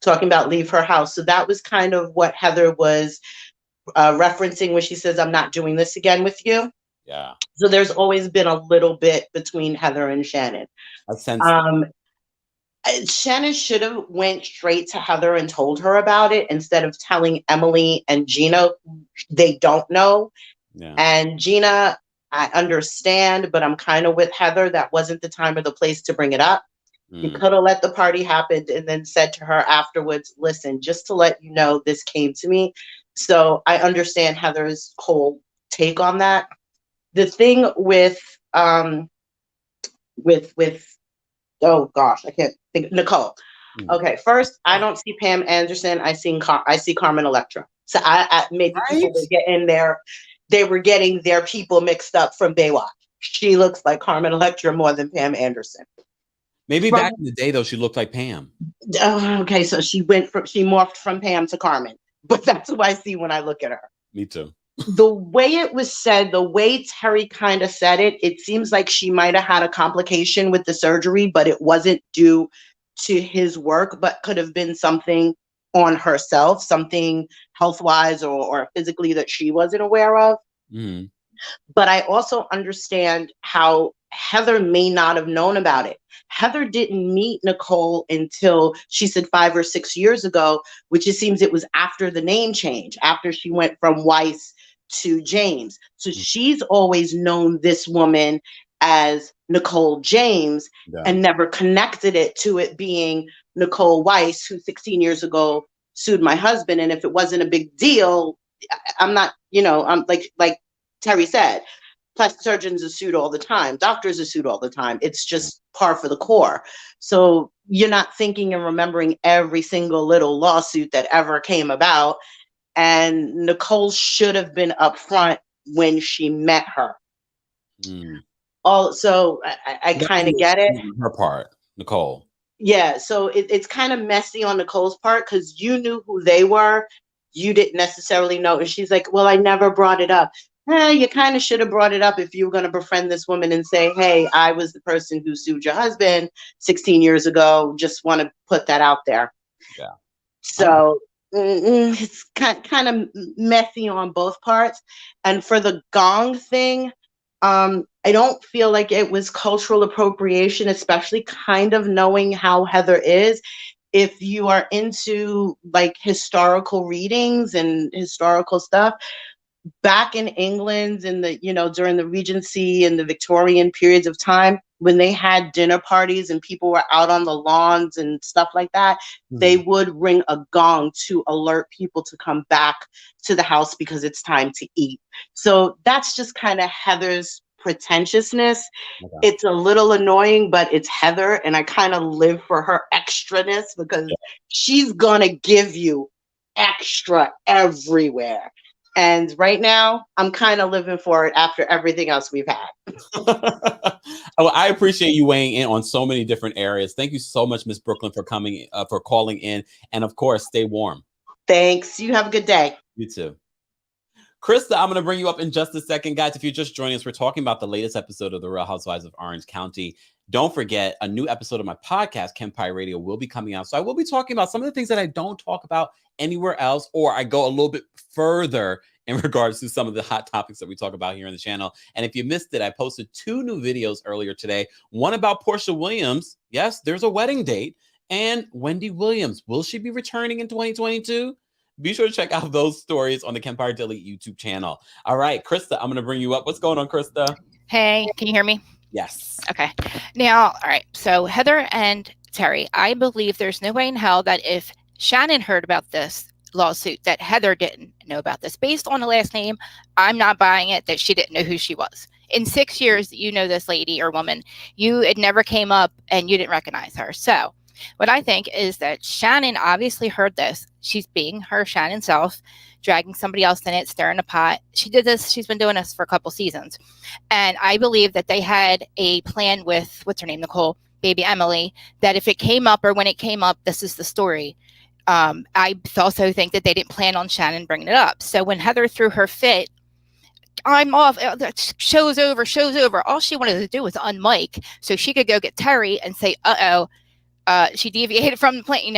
talking about leave her house. So that was kind of what Heather was referencing when she says, I'm not doing this again with you. Yeah. So there's always been a little bit between Heather and Shannon. Shannon should have went straight to Heather and told her about it instead of telling Emily and Gina. They don't know. Yeah. And Gina, I understand, but I'm kind of with Heather. That wasn't the time or the place to bring it up. You could have let the party happen and then said to her afterwards, listen, just to let you know, this came to me. So I understand Heather's whole take on that. The thing with oh gosh, I can't think. Nicole. Okay, first, I don't see Pam Anderson. I see Carmen Electra. So I maybe people were getting they were getting their people mixed up from Baywatch. She looks like Carmen Electra more than Pam Anderson. Maybe back in the day, though, she looked like Pam. Okay, so she morphed from Pam to Carmen. But that's who I see when I look at her. Me too. The way it was said, the way Terry kind of said it, it seems like she might have had a complication with the surgery, but it wasn't due to his work, but could have been something on herself, something health-wise or physically that she wasn't aware of. Mm-hmm. But I also understand how Heather may not have known about it. Heather didn't meet Nicole until she said 5 or 6 years ago, which it seems it was after the name change, after she went from Weiss to James. So she's always known this woman as Nicole James and never connected it to it being Nicole Weiss, who 16 years ago sued my husband. And if it wasn't a big deal, I'm not, I'm like Terry said, plastic surgeons are sued all the time. Doctors are sued all the time. It's just par for the core. So you're not thinking and remembering every single little lawsuit that ever came about. And Nicole should have been upfront when she met her. Also, I kind of get it. Her part, Nicole. Yeah, so it's kind of messy on Nicole's part because you knew who they were. You didn't necessarily know. And she's like, well, I never brought it up. You kind of should have brought it up if you were going to befriend this woman and say, hey, I was the person who sued your husband 16 years ago. Just want to put that out there. Yeah. So it's kind of messy on both parts. And for the gong thing, I don't feel like it was cultural appropriation, especially kind of knowing how Heather is. If you are into like historical readings and historical stuff, back in England in the, during the Regency and the Victorian periods of time, when they had dinner parties and people were out on the lawns and stuff like that, they would ring a gong to alert people to come back to the house because it's time to eat. So that's just kind of Heather's pretentiousness. Okay. It's a little annoying, but it's Heather, and I kind of live for her extraness because she's gonna give you extra everywhere. And right now, I'm kind of living for it after everything else we've had. Oh, I appreciate you weighing in on so many different areas. Thank you so much, Miss Brooklyn, for coming, for calling in. And of course, stay warm. Thanks. You have a good day. You too. Krista, I'm going to bring you up in just a second. Guys, if you're just joining us, we're talking about the latest episode of The Real Housewives of Orange County. Don't forget, a new episode of my podcast, Kempire Radio, will be coming out. So I will be talking about some of the things that I don't talk about anywhere else, or I go a little bit further in regards to some of the hot topics that we talk about here on the channel. And if you missed it, I posted 2 new videos earlier today. One about Portia Williams. Yes, there's a wedding date. And Wendy Williams. Will she be returning in 2022? Be sure to check out those stories on the Kempire Daily YouTube channel. All right, Krista, I'm going to bring you up. What's going on, Krista? Hey, can you hear me? Yes. Okay. Now, all right. So Heather and Terry, I believe there's no way in hell that if Shannon heard about this lawsuit, that Heather didn't know about this. Based on the last name, I'm not buying it that she didn't know who she was. In 6 years, you know this lady or woman, it never came up and you didn't recognize her. So what I think is that Shannon obviously heard this. She's being her Shannon self, dragging somebody else in it, stirring a pot. She did this. She's been doing this for a couple seasons. And I believe that they had a plan with, what's her name, Nicole, baby Emily, that if it came up or when it came up, this is the story. I also think that they didn't plan on Shannon bringing it up. So when Heather threw her fit, I'm off, show's over. All she wanted to do was unmic so she could go get Terry and say, she deviated from the plan,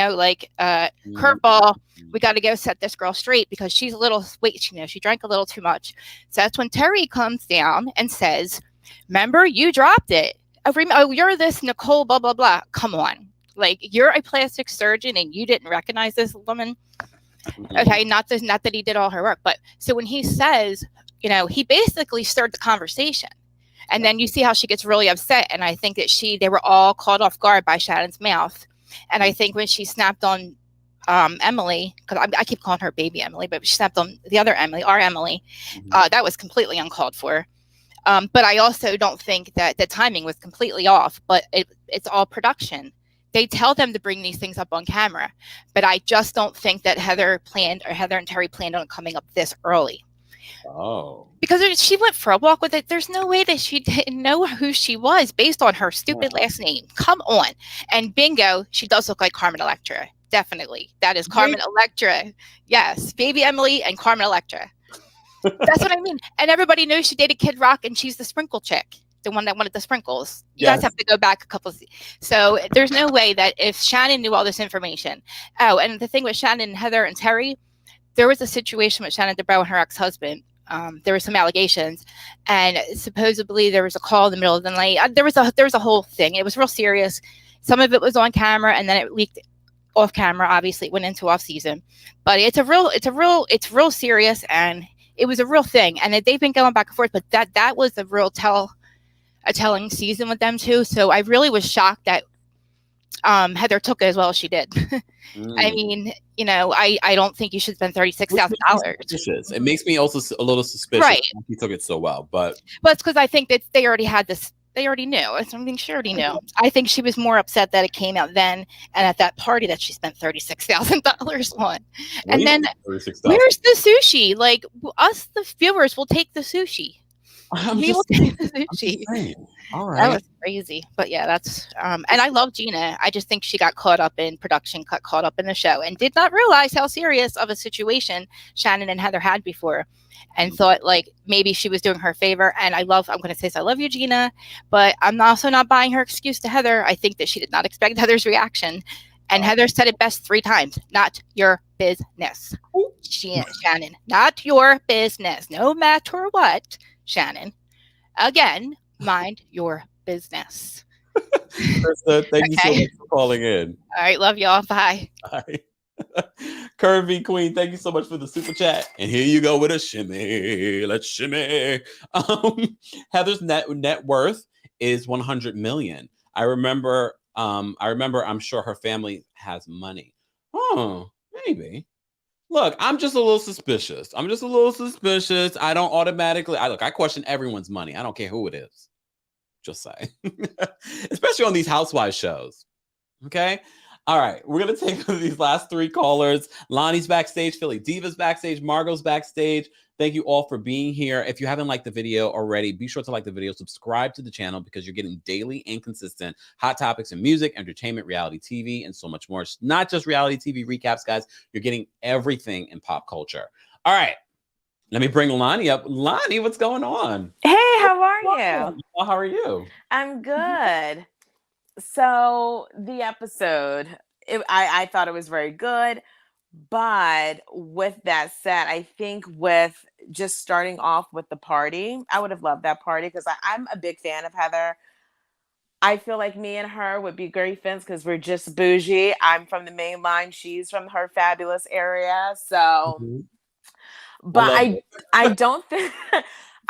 curveball. We got to go set this girl straight because she's a little, she drank a little too much. So that's when Terry comes down and says, remember, you dropped it. Oh, you're this Nicole, blah, blah, blah. Come on. Like, you're a plastic surgeon and you didn't recognize this woman. Okay, not that he did all her work, but so when he says, he basically stirred the conversation. And then you see how she gets really upset. And I think that they were all caught off guard by Shannon's mouth. And I think when she snapped on Emily, because I keep calling her baby Emily, but she snapped on the other Emily, our Emily, that was completely uncalled for. But I also don't think that the timing was completely off, but it's all production. They tell them to bring these things up on camera, but I just don't think that Heather and Terry planned on coming up this early. Oh. Because she went for a walk with it. There's no way that she didn't know who she was based on her stupid last name. Come on. And bingo, she does look like Carmen Electra. Definitely. That is Carmen Electra. Yes. Baby Emily and Carmen Electra. That's what I mean. And everybody knows she dated Kid Rock and she's the sprinkle chick. The one that wanted the sprinkles. You guys have to go back a couple. So there's no way that if Shannon knew all this information. Oh, and the thing with Shannon, Heather, and Terry, there was a situation with Shannon Dubrow and her ex-husband. There were some allegations, and supposedly there was a call in the middle of the night. There was a whole thing. It was real serious. Some of it was on camera, and then it leaked off camera. Obviously, it went into off season, but it's real serious, and it was a real thing. And they've been going back and forth, but that was a real telling season with them too. So I really was shocked that Heather took it as well as she did. I mean, I don't think you should spend $36,000. It makes me also a little suspicious. Right. He took it so well, but it's because I think that they already had this. They already knew. I mean, she already knew. I think she was more upset that it came out then and at that party that she spent $36,000 on. And then where's the sushi? Like, us, the viewers, will take the sushi. We will take the sushi. All right. That was crazy. But yeah, that's and I love Gina. I just think she got caught up in production, caught up in the show, and did not realize how serious of a situation Shannon and Heather had before, and thought like maybe she was doing her a favor. And I'm going to say, I love you, Gina, but I'm also not buying her excuse to Heather. I think that she did not expect Heather's reaction. And Heather said it best 3 times. Not your business. Shannon, not your business. No matter what, Shannon. Again, mind your business. Krista, thank you so Okay. much for calling in. All right. Love y'all. Bye. Bye. Curvy Queen, thank you so much for the super chat. And here you go with a shimmy. Let's shimmy. Heather's net worth is 100 million. I remember, I'm sure her family has money. Oh, maybe. Look, I'm just a little suspicious. I don't automatically, I question everyone's money. I don't care who it is. Just say. Especially on these Housewives shows. Okay. All right. We're going to take these last three callers. Lonnie's backstage, Philly Diva's backstage, Margot's backstage. Thank you all for being here. If you haven't liked the video already, be sure to like the video, subscribe to the channel because you're getting daily and consistent hot topics in music, entertainment, reality TV, and so much more. It's not just reality TV recaps, guys. You're getting everything in pop culture. All right. Let me bring Lonnie up. Lonnie, what's going on? Hey, how are you? Well, how are you? I'm good. So the episode, I thought it was very good. But with that said, I think with just starting off with the party, I would have loved that party because I'm a big fan of Heather. I feel like me and her would be great friends because we're just bougie. I'm from the main line. She's from her fabulous area. So, but I don't think...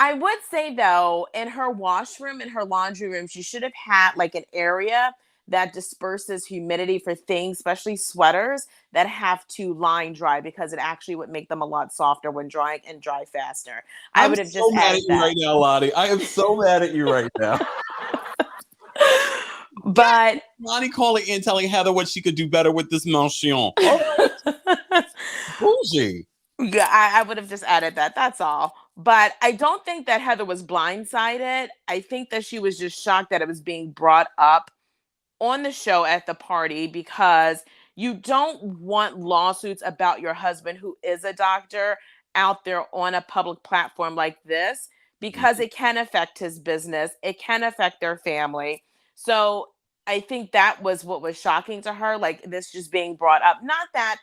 I would say though, in her washroom, in her laundry room, she should have had like an area that disperses humidity for things, especially sweaters that have to line dry because it actually would make them a lot softer when drying and dry faster. I would have just added that. Right now, Lonnie. I am so mad at you right now. But Lonnie calling in, telling Heather what she could do better with this mention. Bougie. Yeah, I would have just added that. That's all. But I don't think that Heather was blindsided. I think that she was just shocked that it was being brought up on the show at the party because you don't want lawsuits about your husband who is a doctor out there on a public platform like this because it can affect his business. It can affect their family. So I think that was what was shocking to her, like this just being brought up. Not that,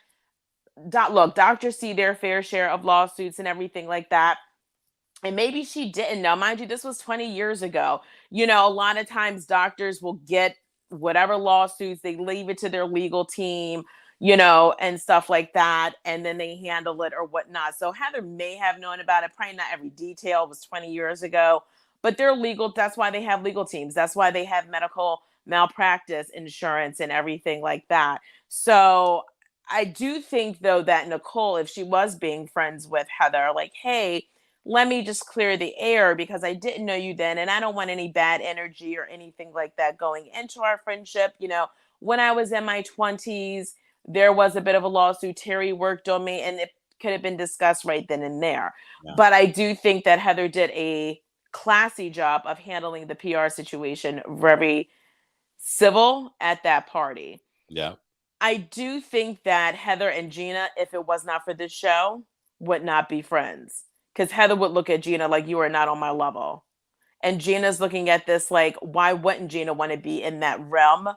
look, doctors see their fair share of lawsuits and everything like that. And maybe she didn't know. Mind you, this was 20 years ago. You know, a lot of times doctors will get whatever lawsuits, they leave it to their legal team, you know, and stuff like that. And then they handle it or whatnot. So Heather may have known about it. Probably not every detail. It was 20 years ago. But they're legal. That's why they have legal teams. That's why they have medical malpractice insurance and everything like that. So I do think, though, that Nicole, if she was being friends with Heather, like, hey, let me just clear the air because I didn't know you then. And I don't want any bad energy or anything like that going into our friendship. You know, when I was in my 20s, there was a bit of a lawsuit. Terry worked on me and it could have been discussed right then and there. Yeah. But I do think that Heather did a classy job of handling the PR situation, very civil at that party. Yeah. I do think that Heather and Gina, if it was not for this show, would not be friends. Because Heather would look at Gina like, you are not on my level. And Gina's looking at this like, why wouldn't Gina want to be in that realm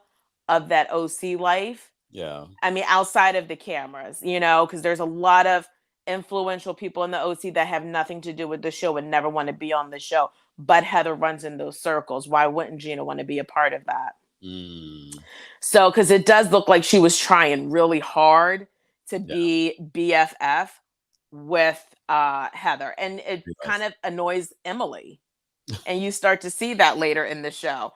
of that OC life? Yeah. I mean, outside of the cameras, you know, because there's a lot of influential people in the OC that have nothing to do with the show and never want to be on the show. But Heather runs in those circles. Why wouldn't Gina want to be a part of that? So, because it does look like she was trying really hard to be BFF with Heather, and it kind of annoys Emily, and you start to see that later in the show.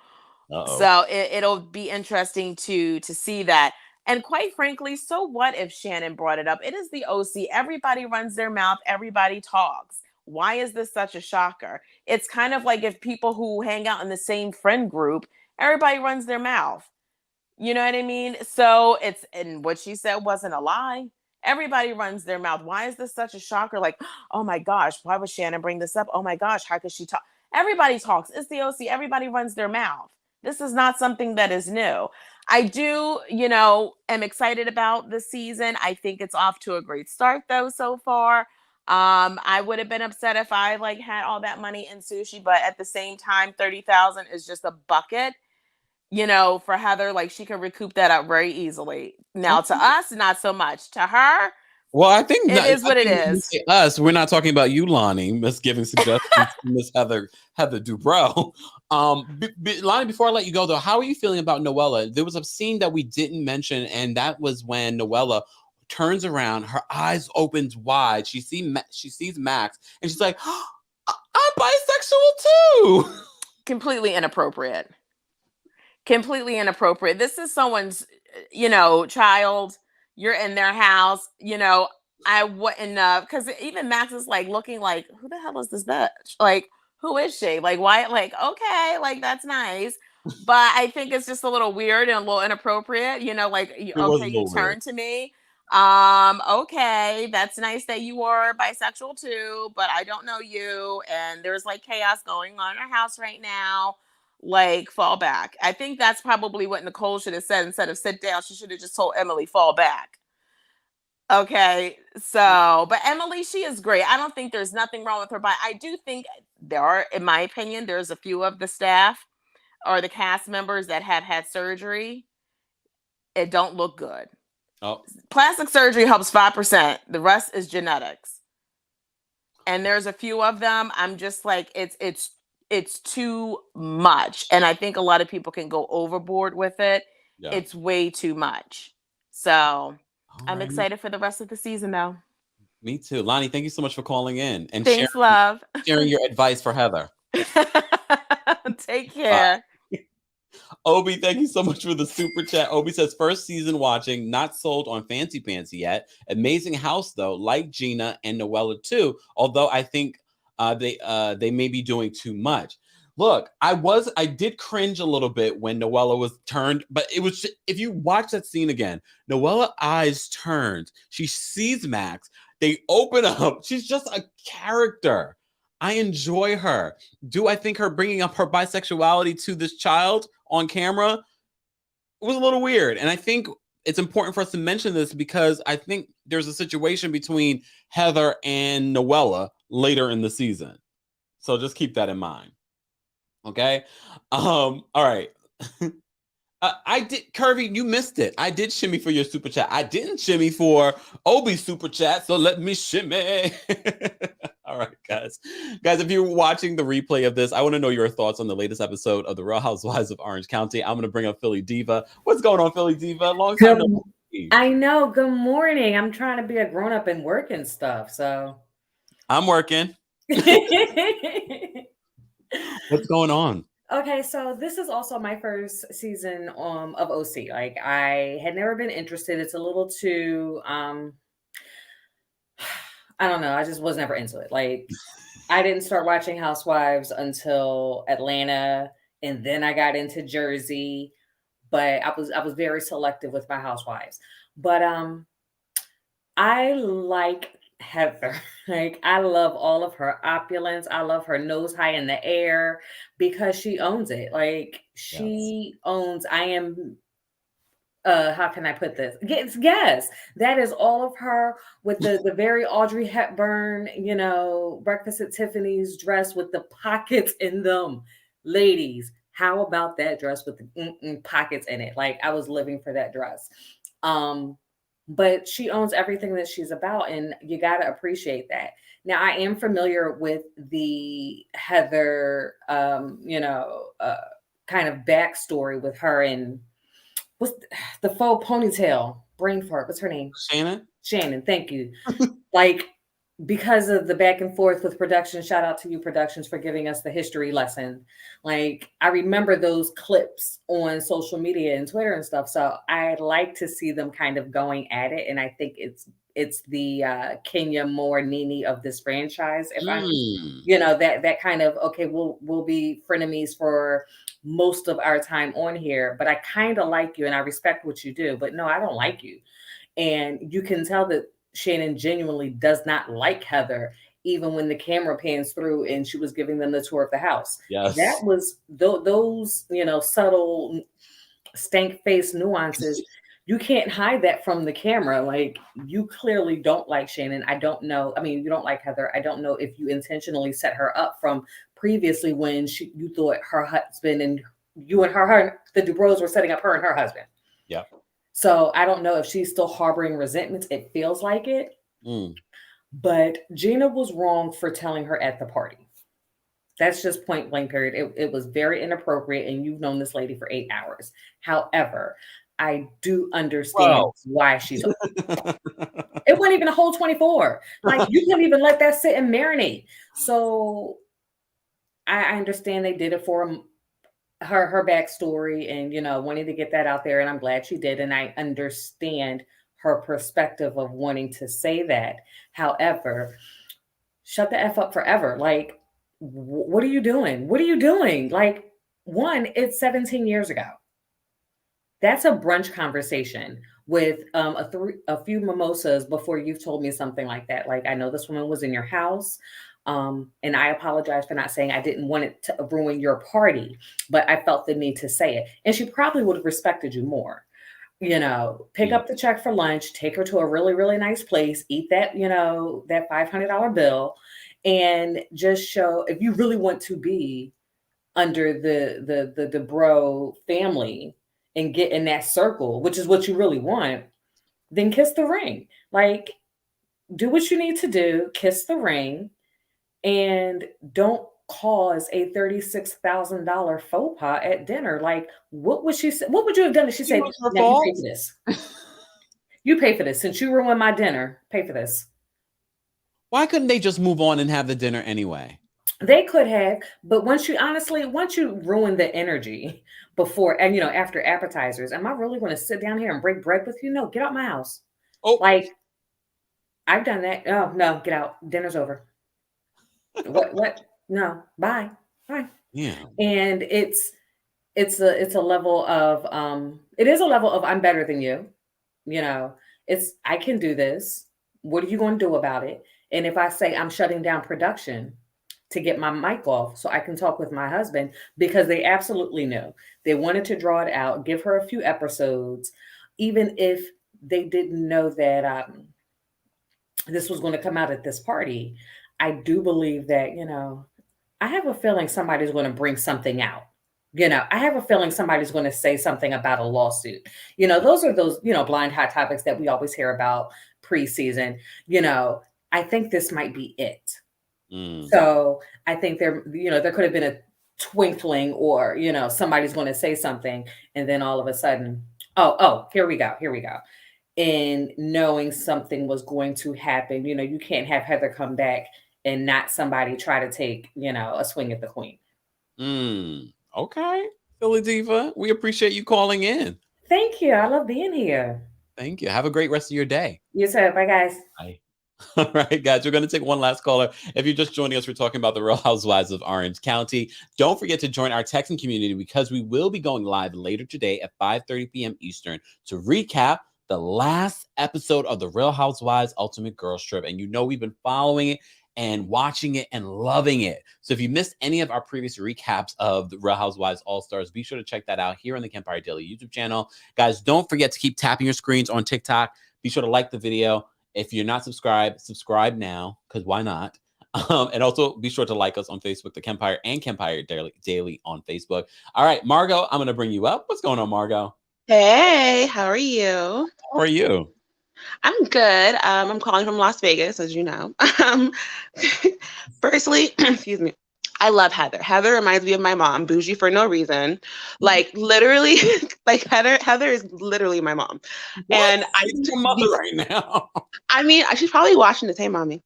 So it'll be interesting to see that. And quite frankly, so what if Shannon brought it up? It is the OC. Everybody runs their mouth. Everybody talks. Why is this such a shocker? It's kind of like if people who hang out in the same friend group, everybody runs their mouth. You know what I mean? So it's, and what she said wasn't a lie. Everybody runs their mouth. Why is this such a shocker? Like, oh my gosh, why would Shannon bring this up? Oh my gosh, how could she talk? Everybody talks. It's the OC. Everybody runs their mouth. This is not something that is new. I do, you know, am excited about the season. I think it's off to a great start though so far. I would have been upset if I like had all that money in sushi, but at the same time, 30,000 is just a bucket. You know, for Heather, like she could recoup that up very easily. Now to us, not so much. To her, Well, I think It is what it when you is. say us, we're not talking about you, Lonnie. Miss giving suggestions to Miss Heather Dubrow. Lonnie, before I let you go though, how are you feeling about Noella? There was a scene that we didn't mention, and that was when Noella turns around, her eyes opens wide. She sees Max, and she's like, oh, "I'm bisexual too." Completely inappropriate. Completely inappropriate. This is someone's, child. You're in their house. I wouldn't, because even Max is like looking like, who the hell is this bitch? Like, who is she? Like, why? Like, okay, like that's nice, but I think it's just a little weird and a little inappropriate. Like, It was a okay, you little weird. turn to me. Okay, that's nice that you are bisexual too, but I don't know you, and there's like chaos going on in our house right now. Like, fall back. I think that's probably what Nicole should have said. Instead of sit down, she should have just told Emily, fall back. Okay, so, but Emily, she is great. I don't think there's nothing wrong with her, but I do think there are, in my opinion, there's a few of the staff or the cast members that have had surgery. It don't look good. Oh, Plastic surgery helps 5%. The rest is genetics. And there's a few of them. I'm just like, it's too much. And I think a lot of people can go overboard with it. yeah. It's way too much. So I'm right. excited for the rest of the season though. Me too. Lonnie, thank you so much for calling in and Thanks, love. sharing your advice for Heather. Take care. Obi, thank you so much for the super chat. Obi says, first season watching, not sold on Fancy Pants yet. Amazing house, though, like Gina and Noella, too. Although I think they may be doing too much. Look, I did cringe a little bit when Noella was turned, but it was, if you watch that scene again, Noella eyes turned. She sees Max. They open up. She's just a character. I enjoy her. Do I think her bringing up her bisexuality to this child on camera was a little weird? And I think it's important for us to mention this because I think there's a situation between Heather and Noella later in the season. So just keep that in mind. Okay. All right. I did, Curvy, you missed it. I did shimmy for your super chat. I didn't shimmy for Obi's super chat, so let me shimmy. All right, guys. Guys, if you're watching the replay of this, I want to know your thoughts on the latest episode of The Real Housewives of Orange County. I'm going to bring up Philly Diva. What's going on, Philly Diva? Long time no see. I know. Good morning. I'm trying to be a grown-up and work and stuff, so. I'm working. What's going on? Okay, so this is also my first season of OC. Like, I had never been interested. It's a little too I don't know. I just was never into it. Like, I didn't start watching Housewives until Atlanta, and then I got into Jersey. But I was very selective with my Housewives. But I like Heather. Like, I love all of her opulence. I love her nose high in the air because she owns it. Like, she owns, I am, how can I put this? Yes, that is all of her with the very Audrey Hepburn, Breakfast at Tiffany's dress with the pockets in them. Ladies, how about that dress with the pockets in it? Like, I was living for that dress. But she owns everything that she's about, and you got to appreciate that. Now, I am familiar with the Heather, kind of backstory with her and what's the faux ponytail, brain fart. What's her name? Shannon. Thank you. Like, because of the back and forth with production, shout out to you Productions for giving us the history lesson. Like, I remember those clips on social media and Twitter and stuff. So I'd like to see them kind of going at it. And I think it's the Kenya Moore Nene of this franchise. If I'm, that kind of, okay, we'll be frenemies for most of our time on here, but I kind of like you and I respect what you do, but no, I don't like you. And you can tell that Shannon genuinely does not like Heather, even when the camera pans through and she was giving them the tour of the house. Yes. That was those, subtle stank face nuances. You can't hide that from the camera. Like, you clearly don't like Shannon. I don't know. I mean, you don't like Heather. I don't know if you intentionally set her up from previously when you thought her husband and you and her, the Dubrows were setting up her and her husband. Yeah. So I don't know if she's still harboring resentments. It feels like it, Mm. But Gina was wrong for telling her at the party. That's just point blank period. It was very inappropriate, and you've known this lady for 8 hours. However, I do understand why she's. It wasn't even a whole 24. Like, you couldn't even let that sit and marinate. So I understand they did it for her backstory and, you know, wanting to get that out there. And I'm glad she did. And I understand her perspective of wanting to say that. However, shut the F up forever. Like, what are you doing? What are you doing? Like, one, it's 17 years ago. That's a brunch conversation with a few mimosas before you've told me something like that. Like, I know this woman was in your house. And I apologize for not saying I didn't want it to ruin your party, but I felt the need to say it. And she probably would have respected you more. You know, pick up the check for lunch, take her to a really, really nice place, eat that, you know, that $500 bill, and just show, if you really want to be under the Dubrow family and get in that circle, which is what you really want, then kiss the ring. Like, do what you need to do, kiss the ring, and don't cause a $36,000 faux pas at dinner. Like, what would she say? What would you have done if she said, "Now you pay for this. You pay for this. Since you ruined my dinner, pay for this." Why couldn't they just move on and have the dinner anyway? They could have, but once you ruin the energy before, and, you know, after appetizers, am I really going to sit down here and break bread with you? No, get out my house. Oh, like, I've done that. Oh no, get out. Dinner's over. What? No, bye. Yeah. And it's a level of it is a level of, I'm better than you. You know, I can do this. What are you going to do about it? And if I say I'm shutting down production to get my mic off so I can talk with my husband, because they absolutely knew. They wanted to draw it out, give her a few episodes, even if they didn't know that this was going to come out at this party. I do believe that, you know, I have a feeling somebody's going to bring something out. You know, I have a feeling somebody's going to say something about a lawsuit. You know, those, you know, blind hot topics that we always hear about preseason. You know, I think this might be it. So I think there could have been a twinkling, or, you know, somebody's going to say something, and then all of a sudden, oh, here we go. And knowing something was going to happen, you know, you can't have Heather come back and not somebody try to take, you know, a swing at the queen. Okay. Philly Diva, we appreciate you calling in. Thank you. I love being here. Thank you. Have a great rest of your day. You too. Bye, guys. Bye. All right, guys, we're going to take one last caller. If you're just joining us, we're talking about the Real Housewives of Orange County. Don't forget to join our texting community, because we will be going live later today at 5:30 p.m. Eastern to recap the last episode of the Real Housewives Ultimate Girls Trip. And you know, we've been following it and watching it and loving it. So if you missed any of our previous recaps of the Real Housewives All-Stars, be sure to check that out here on the Kempire Daily YouTube channel. Guys, don't forget to keep tapping your screens on TikTok. Be sure to like the video. If you're not subscribed, subscribe now, because why not? And also be sure to like us on Facebook, The Kempire, and Kempire Daily on Facebook. All right, Margot, I'm going to bring you up. What's going on, Margot? Hey, how are you? How are you? I'm good. I'm calling from Las Vegas, as you know. Firstly, excuse me, I love Heather. Heather reminds me of my mom, bougie for no reason. Like, literally, like Heather is literally my mom. What? And I She's your mother right now. I mean, she's probably watching this. Hey, mommy.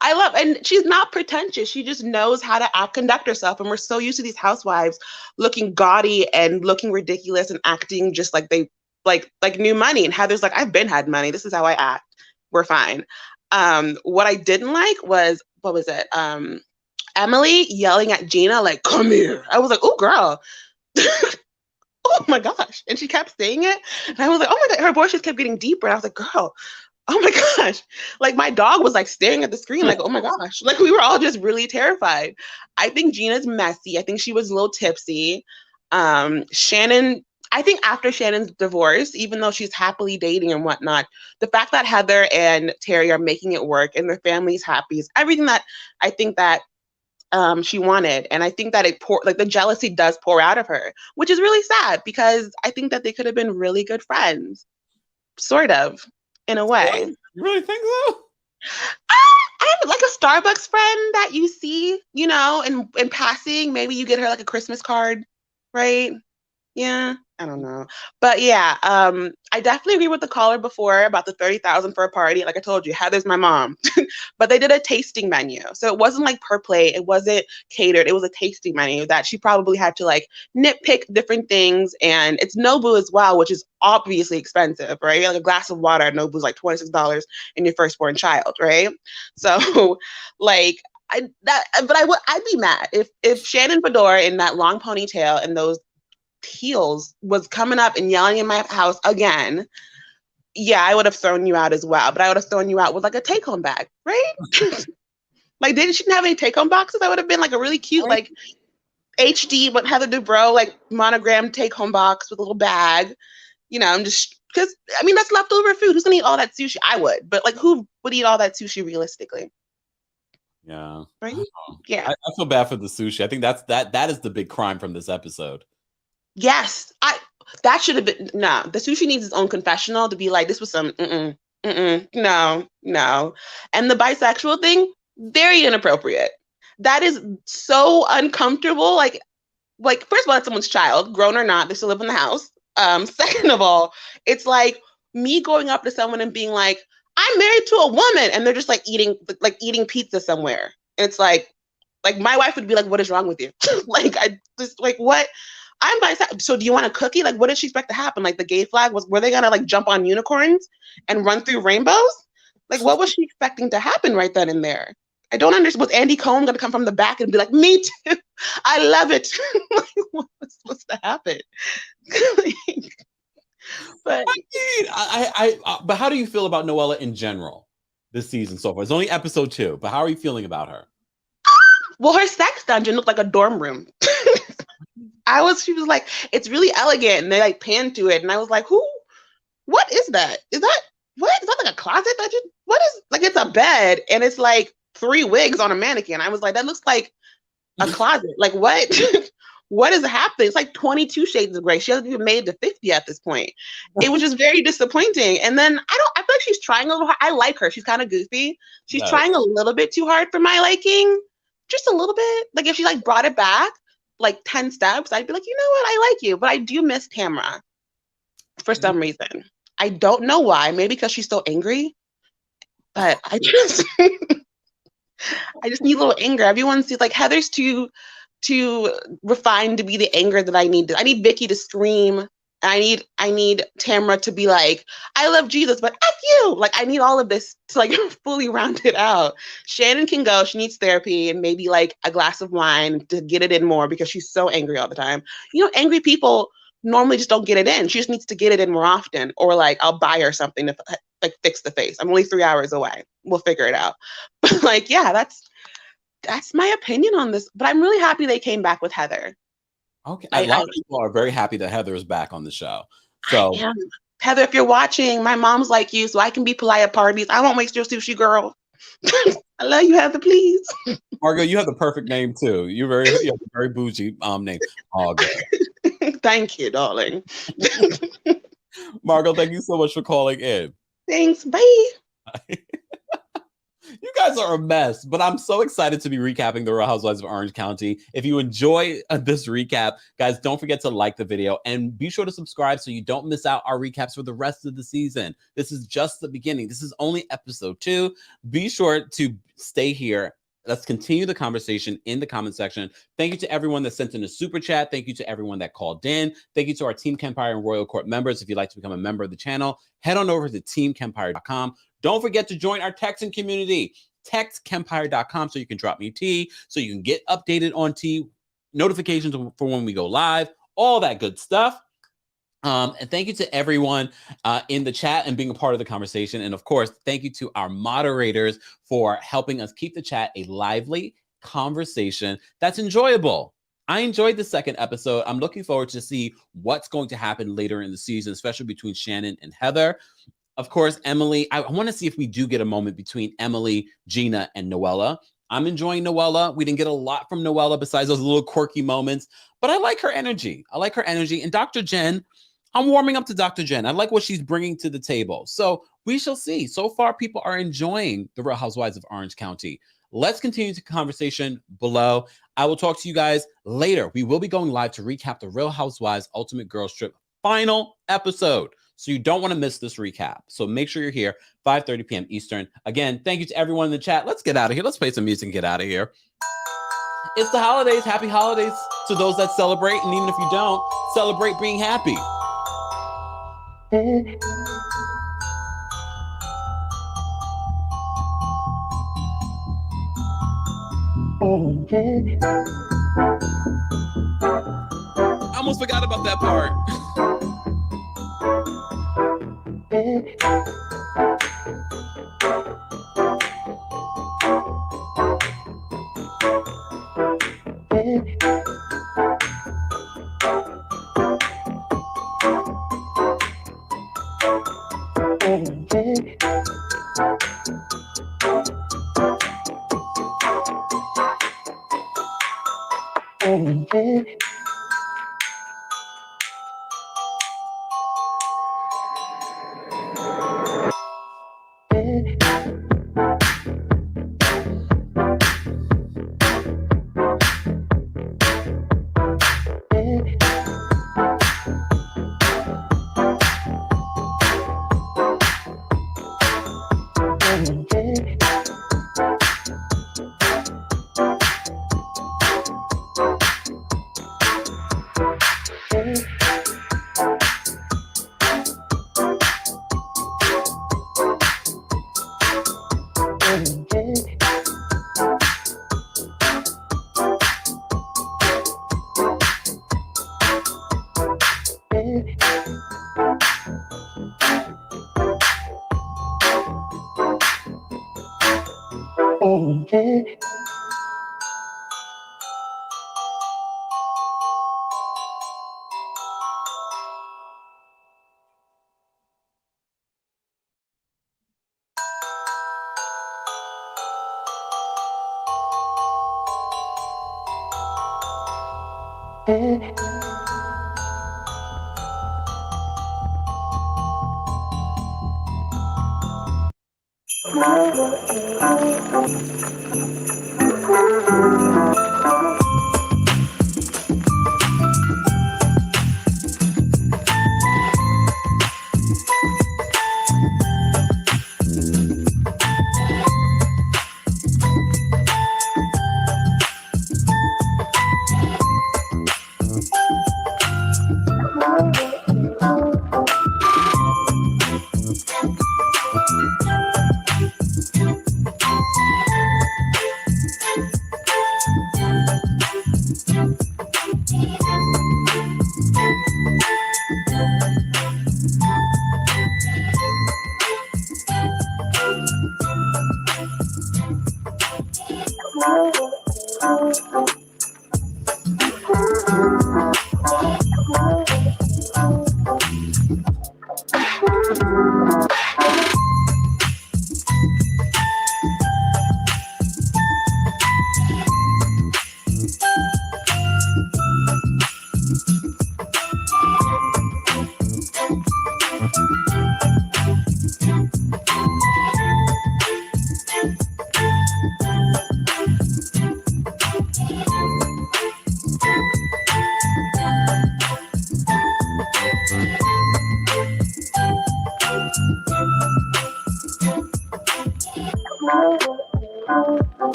I love, and she's not pretentious. She just knows how to conduct herself. And we're so used to these housewives looking gaudy and looking ridiculous and acting just like they like new money. And Heather's like, I've been had money. This is how I act. We're fine. What I didn't like was, what was it? Emily yelling at Gina, like, come here. I was like, oh, girl. Oh my gosh. And she kept saying it. And I was like, oh my God. Her voice just kept getting deeper. And I was like, girl, oh my gosh. Like, my dog was like staring at the screen, like, oh my gosh. Like, we were all just really terrified. I think Gina's messy. I think she was a little tipsy. Shannon, I think after Shannon's divorce, even though she's happily dating and whatnot, the fact that Heather and Terry are making it work and their family's happy is everything that I think that she wanted. And I think that the jealousy does pour out of her, which is really sad, because I think that they could have been really good friends, sort of. in a way. You really think so? I'm like a Starbucks friend that you see, in passing. Maybe you get her like a Christmas card, right? Yeah, I don't know. But yeah, I definitely agree with the caller before about the 30,000 for a party. Like I told you, Heather's my mom. But they did a tasting menu. So it wasn't like per plate. It wasn't catered. It was a tasting menu that she probably had to like nitpick different things. And it's Nobu as well, which is obviously expensive, right? Like a glass of water at Nobu is like $26 in your firstborn child, right? So like I'd be mad if Shannon Fedor in that long ponytail and those heels was coming up and yelling in my house again. Yeah, I would have thrown you out as well, but I would have thrown you out with like a take-home bag, right? Like, she didn't have any take-home boxes? That would have been like a really cute, like HD, but Heather Dubrow, like monogram take-home box with a little bag, I'm just, because, I mean, that's leftover food. Who's gonna eat all that sushi? I would, but like, who would eat all that sushi realistically? Yeah. Right? Yeah. I feel bad for the sushi. I think that is the big crime from this episode. Yes, that should have been the sushi needs its own confessional to be like, this was some no. And the bisexual thing, very inappropriate. That is so uncomfortable. Like first of all, it's someone's child, grown or not, they still live in the house. Second of all, it's like me going up to someone and being like, I'm married to a woman, and they're just like eating pizza somewhere. And it's like my wife would be like, what is wrong with you? I just like, what? I'm bisexual. So do you want a cookie? Like, what did she expect to happen? Like the gay flag were they gonna like jump on unicorns and run through rainbows? Like, what was she expecting to happen right then and there? I don't understand. Was Andy Cohen gonna come from the back and be like, me too? I love it. Like, what's supposed to happen? But but how do you feel about Noella in general this season so far? It's only episode 2, but how are you feeling about her? Well, her sex dungeon looked like a dorm room. She was like, it's really elegant. And they like panned to it. And I was like, what is that? Is that like a closet dungeon? What is, like, it's a bed and it's like 3 wigs on a mannequin. I was like, that looks like a closet. Like, what? What is happening? It's like 22 shades of gray. She hasn't even made it to 50 at this point. It was just very disappointing. And then I feel like she's trying a little hard. I like her. She's kind of goofy. She's trying a little bit too hard for my liking. Just a little bit. Like if she like brought it back like 10 steps, I'd be like, you know what? I like you. But I do miss Tamra for some reason. I don't know why. Maybe because she's so angry. But I just need a little anger. Everyone sees like Heather's too refined to be the anger that I need. I need Vicky to scream. I need Tamra to be like, I love Jesus, but F you. Like, I need all of this to like fully round it out. Shannon can go. She needs therapy and maybe like a glass of wine to get it in more because she's so angry all the time. Angry people normally just don't get it in. She just needs to get it in more often. Or like, I'll buy her something to like fix the face. I'm only 3 hours away. We'll figure it out. But like, yeah, that's my opinion on this. But I'm really happy they came back with Heather. Okay. A lot of people are very happy that Heather is back on the show. So Heather, if you're watching, my mom's like you, so I can be polite at parties. I won't waste your sushi, girl. I love you, Heather, please. Margot, you have the perfect name too. You have a very bougie name. Margot. Thank you, darling. Margot, thank you so much for calling in. Thanks. Bye. You guys are a mess, but I'm so excited to be recapping the Real Housewives of Orange County. If you enjoy this recap, guys, don't forget to like the video and be sure to subscribe so you don't miss out our recaps for the rest of the season. This is just the beginning. This is only episode 2. Be sure to stay here. Let's continue the conversation in the comment section. Thank you to everyone that sent in a super chat. Thank you to everyone that called in. Thank you to our Team Kempire and Royal Court members. If you'd like to become a member of the channel, head on over to TeamKempire.com. Don't forget to join our texting community, textkempire.com, so you can drop me a tea, so you can get updated on tea, notifications for when we go live, all that good stuff. And thank you to everyone in the chat and being a part of the conversation. And of course, thank you to our moderators for helping us keep the chat a lively conversation that's enjoyable. I enjoyed the second episode. I'm looking forward to see what's going to happen later in the season, especially between Shannon and Heather. Of course, Emily, I want to see if we do get a moment between Emily, Gina, and Noella. I'm enjoying Noella. We didn't get a lot from Noella besides those little quirky moments, but I like her energy. And Dr. Jen, I'm warming up to Dr. Jen. I like what she's bringing to the table. So We shall see. So far, people are enjoying the Real Housewives of Orange County. Let's continue the conversation below. I will talk to you guys later. We will be going live to recap the Real Housewives Ultimate Girls Trip final episode. So you don't want to miss this recap. So make sure you're here, 5:30 p.m. Eastern. Again, thank you to everyone in the chat. Let's get out of here. Let's play some music and get out of here. It's the holidays. Happy holidays to those that celebrate. And even if you don't, celebrate being happy. I almost forgot about that part.